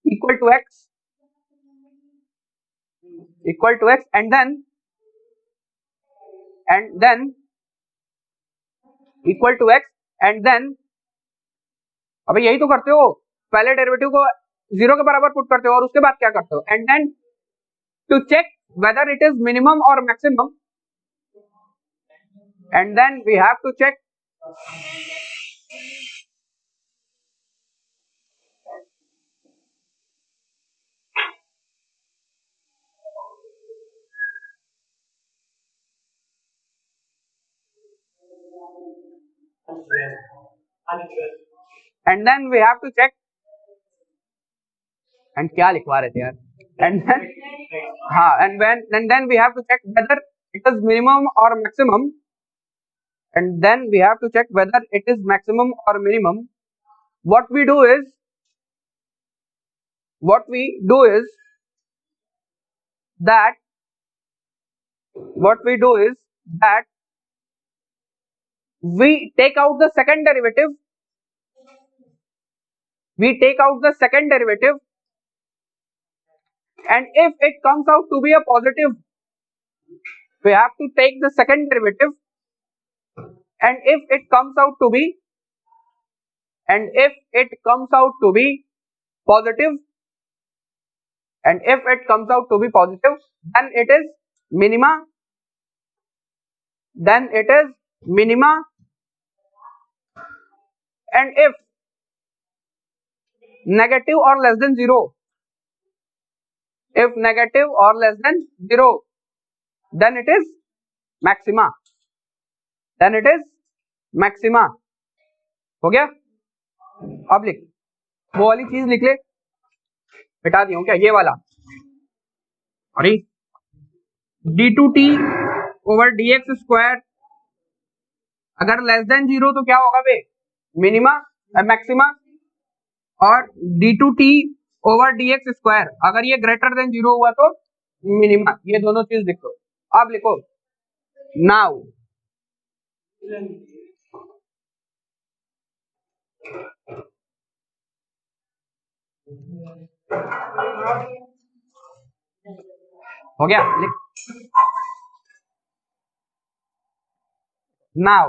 equal to x and then equal to x and then, अबे यही तो करते हो, पहले डेरिवेटिव को 0 के बराबर पुट करते हो और उसके बाद क्या करते हो, and then to check whether it is minimum और maximum, and then we have to check and then we have to check, and क्या लिखवा रहे थे यार, and then हाँ and then we have to check whether it is minimum or maximum, and then we have to check whether it is maximum or minimum. What we do is that we take out the second derivative, and if it comes out to be a positive, we have to take the second derivative, and if it comes out to be positive, then it is minima, and if negative or less than 0, then it is maxima, हो गया? अब लिख, वो वाली चीज लिख ले, मिटा दिया हूं क्या, ये वाला, अरे d2t ओवर dx स्क्वायर अगर लेस देन 0 तो क्या होगा बे, मिनिमा मैक्सिमा, और d2t ओवर dx स्क्वायर अगर ये ग्रेटर देन 0 हुआ तो मिनिमा, ये दोनों चीज लिखो। अब लिखो नाउ हो गया, लिख नाउ,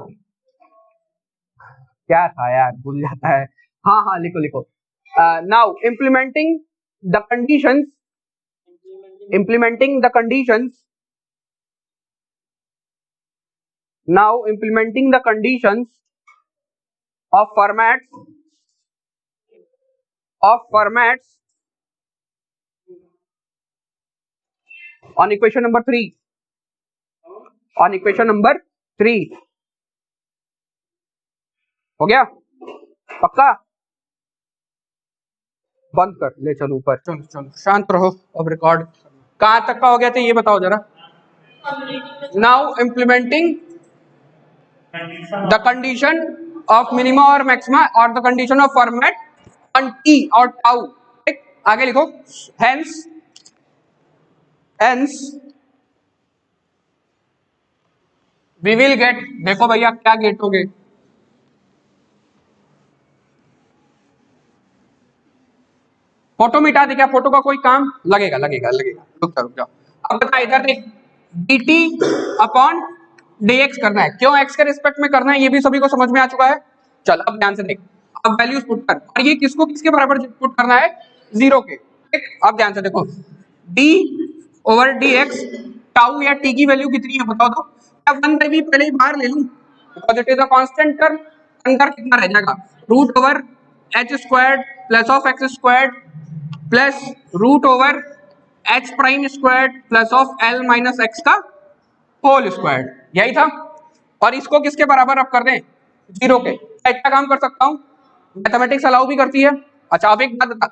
क्या था यार भूल जाता है, हाँ लिखो now implementing the conditions of formats on equation number 3, हो गया पक्का? बंद कर ले, चलो ऊपर, चलो चलो शांत रहो। अब रिकॉर्ड कहाँ तक का हो गया था ये बताओ जरा। Now implementing the condition of minima और मैक्सिमा और the condition of Fermat on T और टाउ। ठीक, आगे लिखो। Hence hence we will get, देखो भैया क्या गेटोगे, फोटो मिटा दे क्या, फोटो का कोई काम लगेगा लगेगा लगेगा, रुक जाओ। अब बता इधर देख, dt अपॉन dx करना है, क्यों x के रिस्पेक्ट में करना है ये भी सभी को समझ में आ चुका है। चल अब ध्यान से देख, अब वैल्यूज पुट कर, और ये किसको किसके बराबर पुट करना है, 0 के। ठीक, अब ध्यान से देखो, d ओवर dx, टाउ या t की वैल्यू कितनी है बताओ तो। अब 1/v पहले ही बाहर ले लूं, because it is a constant term, अंदर कितना रह जाएगा, root over h squared plus of x squared plus root over H prime squared plus of L minus X का होल स्क्वायर्ड, यही था। और इसको किसके बराबर अब कर दें, 0 के। इतना काम कर सकता हूं, मैथमेटिक्स अलाउ भी करती है। अच्छा अब एक बात बता,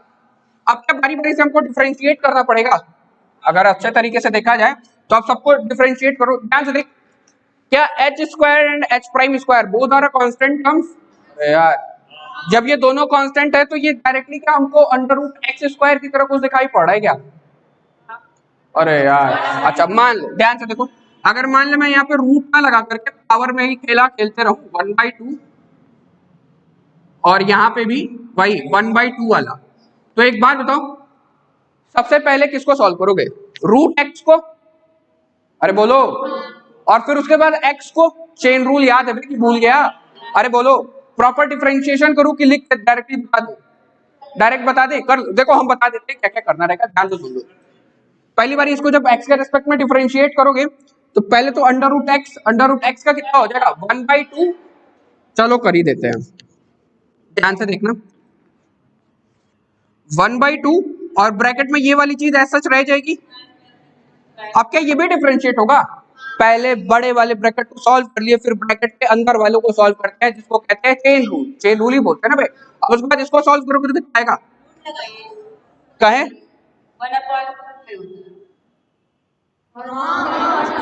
अब क्या बारी बारी से हमको डिफरेंशिएट करना पड़ेगा, अगर अच्छे तरीके से देखा जाए तो आप सबको डिफरेंशिएट करो, ध्यान से देख, क्या H square and H prime square both are constant terms. यार जब ये दोनों कांस्टेंट है तो ये डायरेक्टली क्या हमको अंडर रूट एक्स स्क्वायर की तरह कुछ दिखाई पड़ रहा है क्या। अरे यार अच्छा मान लो, ध्यान से देखो, अगर मान लो मैं यहाँ पे रूट ना लगा करके पावर में ही खेलते रहूं 1/2, और यहाँ पे भी वही 1/2 वाला, तो एक बात बताओ, सबसे पहले किसको सॉल्व करोगे, रूट एक्स को, अरे बोलो, और फिर उसके बाद एक्स को, चेन रूल याद है कि भूल गया, अरे बोलो, प्रॉपर डिफरेंशिएशन करूं कि लिख डायरेक्टली बता दूं, डायरेक्ट बता दे, कर देखो हम बता देते हैं क्या क्या करना रहेगा, ध्यान से सुन लो। पहली बार इसको जब x के रेस्पेक्ट में डिफरेंशिएट करोगे तो पहले तो अंडर रूट एक्स का कितना हो जाएगा 1/2, चलो कर ही देते हैं, ध्यान से देखना, 1/2 और ब्रैकेट में ये वाली चीज ऐसा सच रह जाएगी। अब क्या ये भी डिफरेंशिएट होगा, पहले बड़े वाले ब्रैकेट को सॉल्व कर लिए, फिर ब्रैकेट के अंदर वालों को सॉल्व करते हैं, जिसको कहते हैं चेन रूल ही बोलते हैं ना भाई। अब उसके बाद इसको सॉल्व करोगे तो कितना आएगा, कहे 1/2।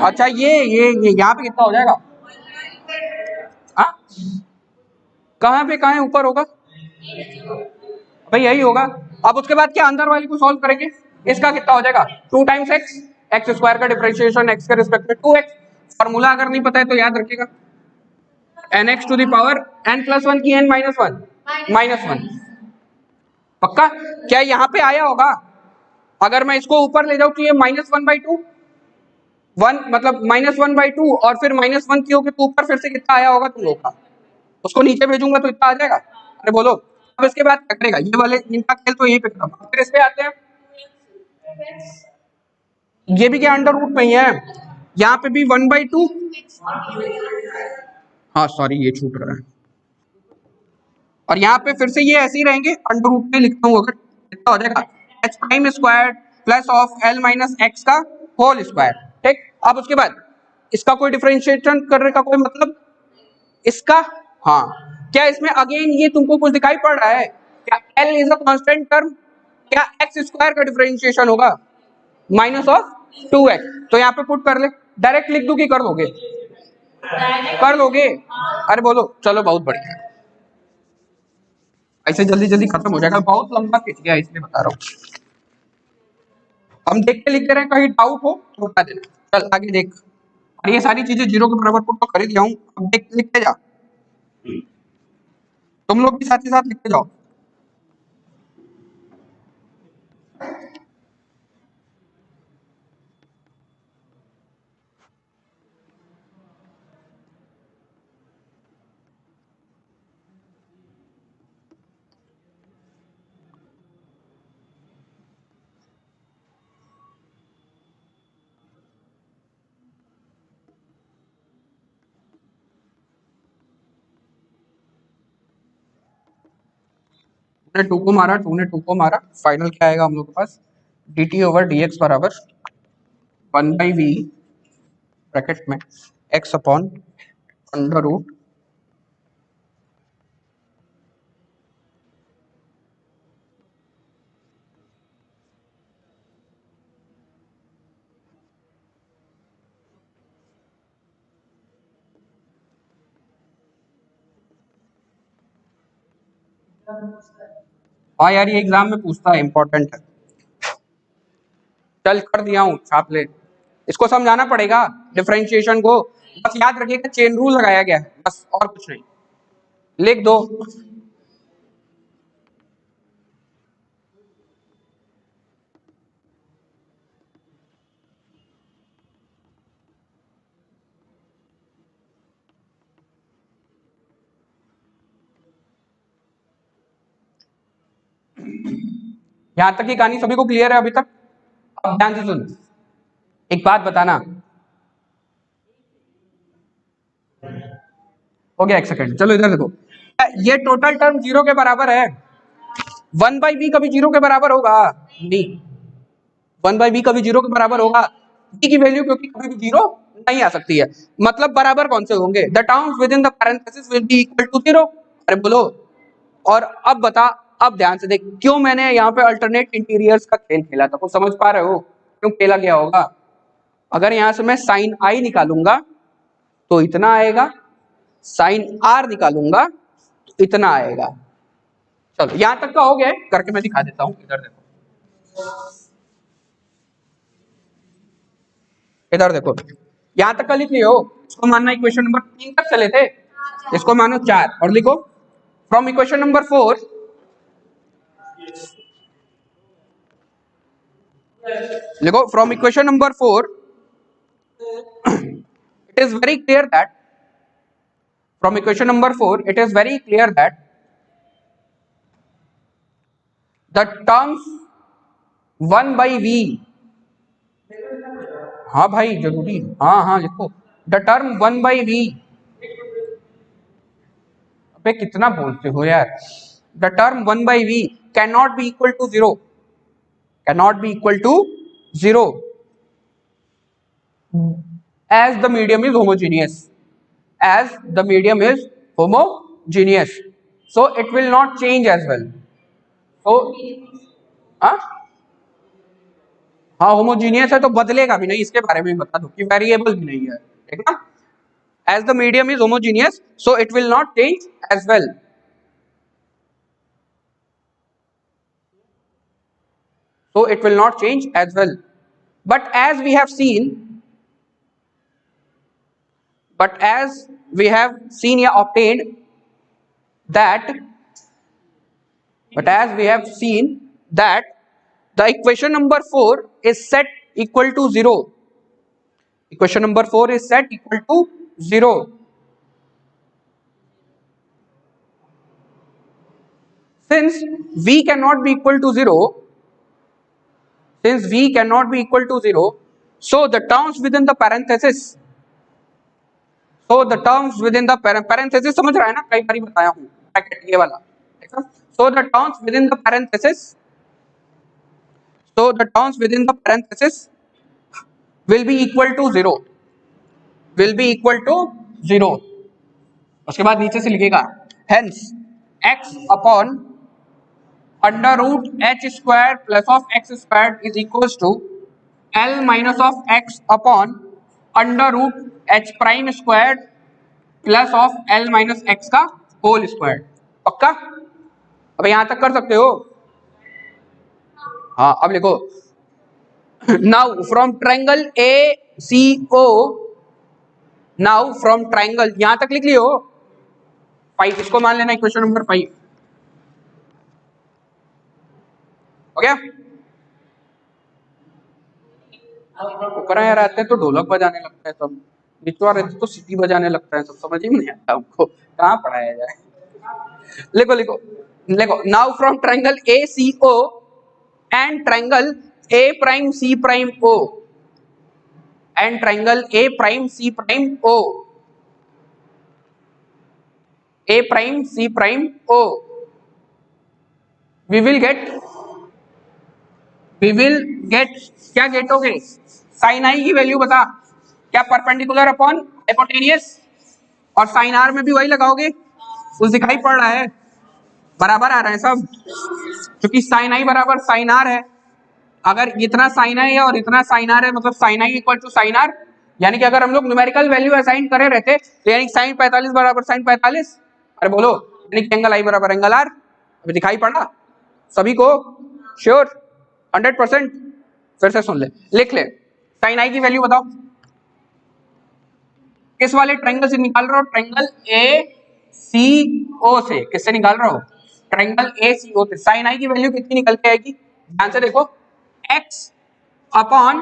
अच्छा ये यहाँ पे कितना हो जाएगा, हाँ कहाँ पे कहाँ ऊपर होगा भाई, यही होगा। अब उसके बाद क्या अंदर वाली को सॉल्व करेंगे, इसका कितना हो जाएगा 2 टाइम्स एक्स स्क्वायर का डिफरेंशिएशन एक्स के रिस्पेक्ट में 2x, फॉर्मूला अगर नहीं पता है तो याद रखिएगा, nx to the power n+1 की n-1 -1, पक्का। क्या यहाँ पे आया होगा, अगर मैं इसको ऊपर ले जाऊं तो ये -1/2, 1 मतलब -1/2 और फिर -1 की होगी तो ऊपर फिर से कितना आया होगा तुम लोग का, उसको नीचे भेजूंगा तो इतना आ जाएगा, अरे बोलो। अब इसके बाद क्या करेगा, ये वाले इनका खेल तो यही पे खत्म, फिर इस पे आते हैं, ये भी क्या अंडर रूट में ही है, यहाँ पे भी 1/2, हाँ सॉरी ये छूट रहा है, और यहाँ पे फिर से ये ऐसे ही रहेंगे, अंडर रूट में लिखता हूँ, अगर कितना हो जाएगा H prime square plus of L minus X का होल स्क्वायर। ठीक, अब उसके बाद इसका कोई डिफरेंशिएशन करने का कोई मतलब, इसका, हाँ क्या इसमें अगेन ये तुमको कुछ दिखाई पड़ रहा है, क्या L is a constant term, क्या एक्स स्क्वायर का डिफरेंशिएशन होगा माइनस ऑफ 2x, तो यहाँ पे पुट कर ले, डायरेक्ट लिख दूं कि कर दोगे, कर लोगे, अरे बोलो, चलो बहुत बढ़िया, ऐसे जल्दी जल्दी खत्म हो जाएगा, बहुत लंबा खिंच गया इसलिए बता रहा हूँ। हम देख के लिखते रहे, कहीं डाउट हो तो बता देना, चल आगे देख, और ये सारी चीजें 0 के बराबर पुट तो कर ही दिया हूं, अब देख लिखते जा, तुम लोग भी साथ ही साथ लिखते जाओ। ने 2 को मारा, 2 ने 2 को मारा, फाइनल क्या आएगा हम लोग के पास, dt ओवर dx बराबर 1/v ब्रैकेट में x अपॉन अंडर रूट हाँ यार ये एग्जाम में पूछता है, इंपॉर्टेंट है। चल कर दिया हूँ, छाप ले। इसको समझाना पड़ेगा डिफरेंशिएशन को, बस याद रखिएगा चेन रूल लगाया गया है, बस और कुछ नहीं। लिख दो। यहां तक की कहानी सभी को क्लियर है अभी तक? अब ध्यान से सुन, एक बात बताना। हो गया, एक सेकंड, चलो इधर देखो। ये टोटल टर्म जीरो के बराबर है। 1/b कभी जीरो के बराबर होगा नहीं, 1/b कभी जीरो के बराबर होगा? b की वैल्यू क्योंकि कभी भी जीरो नहीं आ सकती है, मतलब बराबर कौन से होंगे? The terms within the parenthesis will be equal to zero. अरे बोलो। और अब बता, अब ध्यान से देख, क्यों मैंने यहाँ पे अल्टरनेट इंटीरियर्स का खेल खेला था, कुछ समझ पा रहे हो क्यों खेला गया होगा? अगर यहां से मैं साइन आई निकालूंगा तो इतना आएगा, साइन आर निकालूंगा तो इतना आएगा। चलो यहां तक का हो गया है, करके मैं दिखा देता हूं। इधर देखो, इधर देखो, यहां तक का लिख लियो। इसको मानना इक्वेशन नंबर 3 तक चले थे, इसको मानो 4 और लिखो फ्रॉम इक्वेशन नंबर 4 लिखो from equation number 4 it is very clear that from equation number 4 it is very clear that the terms 1/v, हाँ भाई जरूरी, हाँ हाँ लिखो the term 1/v, अबे कितना बोलते हो यार, the term 1/v cannot be equal to 0, cannot be equal to 0 as the medium is homogeneous, as the medium is homogeneous, so it will not change as well. So हाँ होमोजीनियस है तो बदलेगा भी नहीं, इसके बारे में बता दो कि वेरिएबल भी नहीं है, ठीक ना? as the medium is homogeneous so it will not change as well. So it will not change as well, but as we have seen या obtained that, but as we have seen that the equation number 4 is set equal to 0, equation number 4 is set equal to 0 since v cannot be equal to 0, since v cannot be equal to 0 so the terms within the parenthesis, so the terms within the parenthesis समझ रहा है ना, कई बार बताया हूं ब्रैकेट ये वाला, ठीक है? so the terms within the parenthesis, so the terms within the parenthesis will be equal to 0, will be equal to 0। उसके बाद नीचे से लिखेगा hence x upon under root h square plus of x squared is equals to L minus of x upon under root h prime squared plus of L minus x का होल स्क्वायर। पक्का? अब यहां तक कर सकते हो? हाँ अब लिखो now from triangle ACO, now from triangle, यहां तक लिख लियो 5, इसको मान लेना इक्वेशन नंबर 5, हो गया? ऊपर यार आते हैं तो ढोलक बजाने लगता है सब, नीचे रहते तो सीटी बजाने लगता है सब, समझ ही नहीं आता हमको कहाँ पढ़ाया जाए। लिखो लिखो लिखो now from triangle ACO and triangle A prime C prime O, and triangle A prime C prime O, A prime C prime O, we will get क्या गेटोगे? साइन आई की वैल्यू बता, क्या परपेंडिकुलर अपॉन हाइपोटेनियस, और साइन आर में भी वही लगाओगे, कुछ दिखाई पड़ रहा है? बराबर आ रहा है सब, क्योंकि साइन आई बराबर साइन आर है। अगर इतना साइन आई है और इतना साइन आर है मतलब sine I equal to sine R, यानी कि अगर हम लोग न्यूमेरिकल वैल्यू असाइन करे रहते तो यानी साइन 45 बराबर साइन 45, अरे बोलो, यानी कि एंगल आई बराबर एंगल आर, अभी दिखाई पड़ा सभी को? श्योर 100%? फिर से सुन ले, लिख ले। साइन आई की वैल्यू बताओ, किस वाले ट्रायंगल से निकाल रहे हो? ट्रायंगल ए सी ओ से। किससे निकाल रहे हो? ट्रायंगल ए सी ओ से। साइन आई की वैल्यू कितनी निकल के आएगी? ध्यान से देखो, x upon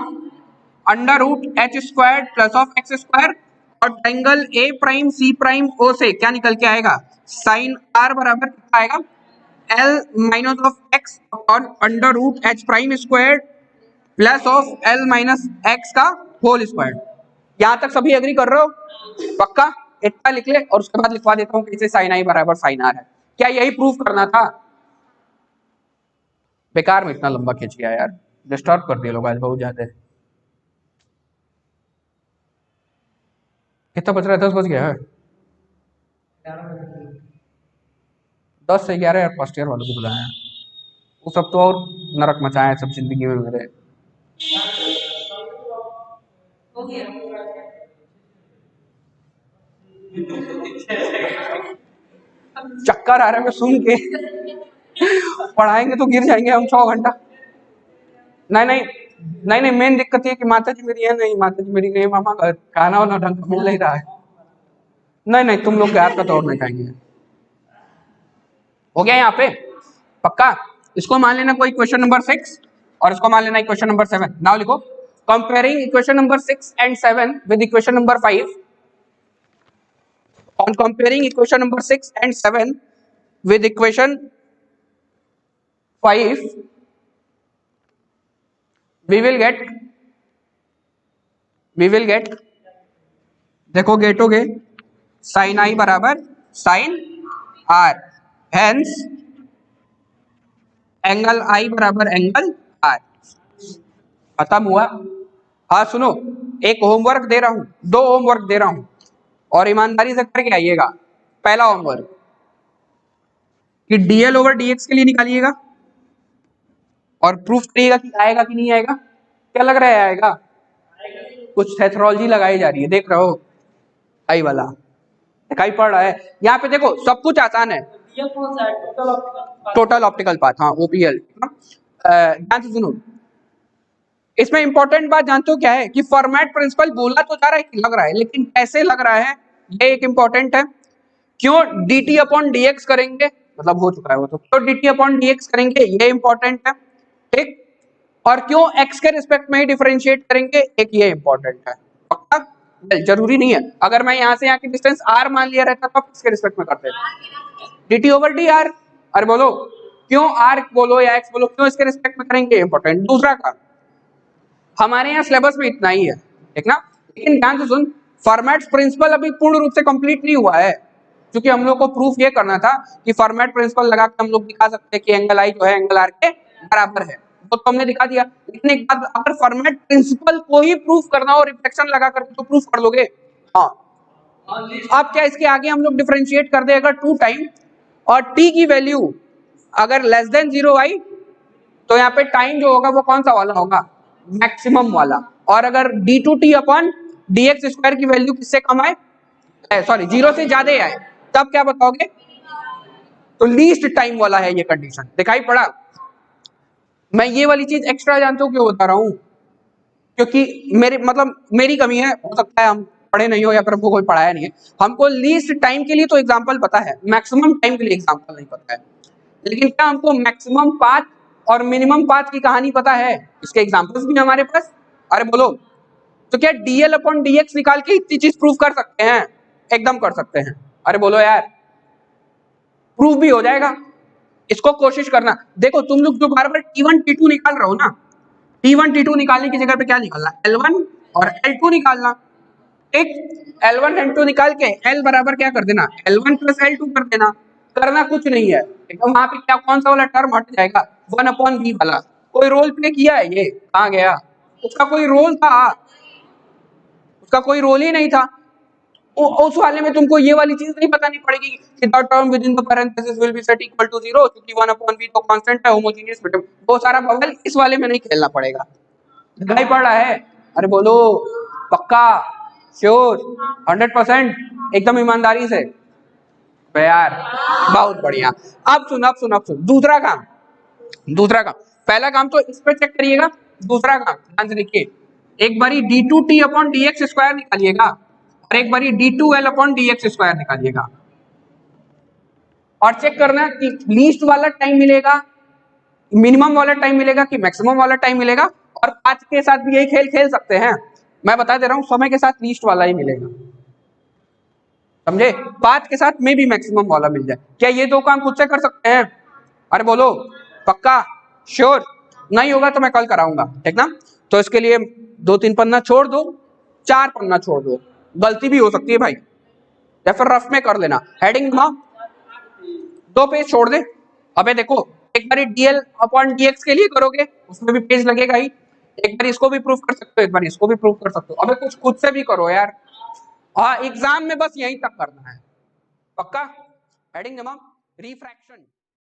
under root H square plus of X square, और triangle A prime C prime O से क्या निकल के आएगा? साइन आर बराबर कितना आएगा? L minus of X upon under root H prime square plus of L minus X का होल स्क्वायर। यहां तक सभी एग्री कर रहे हो? पक्का? इतना लिख ले और उसके बाद लिखवा देता हूं कैसे साइन आई बराबर साइन आर है। क्या यही प्रूफ करना था? बेकार में इतना लंबा खींच गया यार, डिस्टर्ब कर दिए लोग आज बहुत ज्यादा। कितना बज रहा है? 10 बज गया है। 10 से 11 यार, फर्स्ट ईयर वालों को बुलाया है, वो सब तो और नरक मचाए हैं सब जिंदगी में मेरे। चक्कर आ रहा है मैं सुन के। पढ़ाएंगे तो गिर जाएंगे हम 100 घंटा। नहीं नहीं नहीं नहीं, मेन दिक्कत ये कि माता जी मेरी है नहीं, माता जी मेरी नहीं, मामा खाना वाना ढंग का मिल नहीं रहा है। नहीं नहीं, तुम लोग यार का तौर नहीं खाएंगे। हो गया यहाँ पे? पक्का? इसको मान लेना कोई क्वेश्चन नंबर 6 और इसको मान लेना क्वेश्चन नंबर 7। नाउ लिखो, comparing equation number 6 and 7 with equation number 5। On comparing equation number 6 and 7 with equation 5, we will get देखो गेटोगे साइन आई बराबर साइन आर, हेंस एंगल आई बराबर एंगल आर। खत्म हुआ। हाँ सुनो, एक होमवर्क दे रहा हूं, 2 होमवर्क दे रहा हूं और ईमानदारी से करके आइएगा। पहला होमवर्क कि डीएल ओवर डीएक्स के लिए निकालिएगा और प्रूफ करिएगा कि आएगा कि नहीं आएगा। क्या लग रहा है आएगा? कुछ थेथरोलॉजी लगाई जा रही है, देख रहे हो? आई वाला दिखाई पड़ रहा है? यहाँ पे देखो सब कुछ आसान है। टोटल ऑप्टिकल पाथ, हाँ ओपीएल। ध्यान से सुनो, इसमें इंपॉर्टेंट बात जानते हो क्या है? कि फॉर्मेट प्रिंसिपल बोला तो जा रहा है कि लग रहा है, लेकिन कैसे लग रहा है ये एक इंपॉर्टेंट है। क्यों dt अपॉन dx करेंगे, मतलब हो चुका है वो तो, क्यों dt अपॉन dx करेंगे ये इंपॉर्टेंट है, ठीक? और क्यों x के रिस्पेक्ट में ही डिफरेंशिएट करेंगे, एक ये इंपॉर्टेंट है। पक्का? जरूरी नहीं है, अगर मैं यहाँ से यहाँ की डिस्टेंस r मान लिया रहता तो किसके रिस्पेक्ट में करते? dt over dr। अरे बोलो क्यों r बोलो या x बोलो, क्यों इसके रिस्पेक्ट में करेंगे, इंपॉर्टेंट। दूसरा का हमारे यहाँ सिलेबस में इतना ही है, ठीक ना? लेकिन ध्यान से सुन, फॉर्मेट प्रिंसिपल अभी पूर्ण रूप से कंप्लीट नहीं हुआ है, क्योंकि हम लोग को प्रूफ ये करना था कि फॉर्मेट प्रिंसिपल लगा के हम लोग दिखा सकते हैं कि एंगल आई जो है एंगल आर के बराबर है, तो हमने दिखा दिया। लेकिन एक बात, अगर फॉर्मेट प्रिंसिपल को ही प्रूफ करना हो रिफ्लेक्शन लगा करके तो प्रूफ कर लोगे? हाँ। अब क्या इसके आगे हम लोग डिफरेंशिएट कर दे अगर 2 टाइम और t की वैल्यू अगर लेस देन 0 आई तो यहाँ पे टाइम जो होगा वो कौन सा वाला होगा? मैक्सिमम वाला। और अगर d2t अपॉन dx स्क्वायर की वैल्यू किससे कम आए, सॉरी 0 से ज्यादा आए, तब क्या बताओगे? तो लीस्ट टाइम वाला है ये कंडीशन। दिखाई पड़ा? मैं ये वाली चीज एक्स्ट्रा जानते हो क्यों बता रहा हूं? क्योंकि मेरी कमी है, हो सकता है हम पढ़े नहीं हो या फिर हमको कोई पढ़ाया नहीं है। हमको लीस्ट टाइम के लिए तो एग्जांपल पता है, मैक्सिमम टाइम के लिए एग्जांपल नहीं पता है। लेकिन क्या हमको मैक्सिमम पाथ और मिनिमम पाथ की कहानी पता है? इसके एग्जांपल्स भी हमारे पास। अरे बोलो, तो क्या डीएल अपॉन डीएक्स निकाल के इतनी चीज प्रूव कर सकते हैं? एकदम कर सकते हैं। अरे बोलो यार, प्रूफ भी हो जाएगा, इसको कोशिश करना। देखो तुम लोग जो बार बार T1 T2 निकाल रहे हो ना, T1 T2 निकालने की जगह पे क्या निकालना? L1 और L2 निकालना, ठीक? L1 L2 निकाल के L बराबर क्या कर देना? L1 प्लस L2 कर देना। करना कुछ नहीं है, तो वहां पे क्या कौन सा वाला टर्म हट जाएगा? 1 अपॉन v वाला। कोई रोल प्ले किया है? ये कहाँ गया? उसका कोई रोल था? उसका कोई रोल ही नहीं था। उस वाले में तुमको ये वाली चीज नहीं बतानी पड़ेगी कि the term within the parenthesis will be set equal to 0, क्योंकि 1 अपॉन v तो कांस्टेंट है, होमोजेनियस मैट्रिक्स, वो सारा बबल इस वाले में नहीं खेलना पड़ेगा। दिखाई पड़ रहा है? अरे बोलो पक्का? श्योर? 100%? एकदम ईमानदारी से पे यार, बहुत बढ़िया। अब सुन दूसरा काम। पहला काम तो इस पे चेक करिएगा, दूसरा काम ध्यान से देखिए, एक बारी d2t अपॉन dx स्क्वायर निकालिएगा और एक बारी d2l अपॉन dx स्क्वायर निकालिएगा और चेक करना कि लीस्ट वाला टाइम मिलेगा, मिनिमम वाला टाइम मिलेगा कि मैक्सिमम वाला टाइम मिलेगा। और पाथ के साथ भी यही खेल खेल सकते हैं, मैं बता दे रहा हूं, समय के साथ लीस्ट वाला ही मिलेगा, समझे? पाथ के साथ में भी मैक्सिमम वाला मिल जाए। क्या ये दो काम खुद से कर सकते हैं? अरे बोलो, पक्का? श्योर? नहीं होगा तो मैं कल कराऊंगा, ठीक ना? तो इसके लिए 2-3 पन्ना छोड़ दो, 4 पन्ना छोड़ दो, गलती भी हो सकती है भाई, या फिर रफ में कर लेना, हेडिंग घुमाओ, 2 पेज छोड़ दे। अबे देखो, एक बार dl अपॉन dx के लिए करोगे उसमें भी पेज लगेगा ही, एक बार इसको भी प्रूफ कर सकते हो, एक बार इसको भी प्रूफ कर सकते हो। अबे कुछ खुद से भी करो यार, हाँ एग्जाम में बस यहीं तक करना है, पक्का? हेडिंग जमा, रिफ्रैक्शन।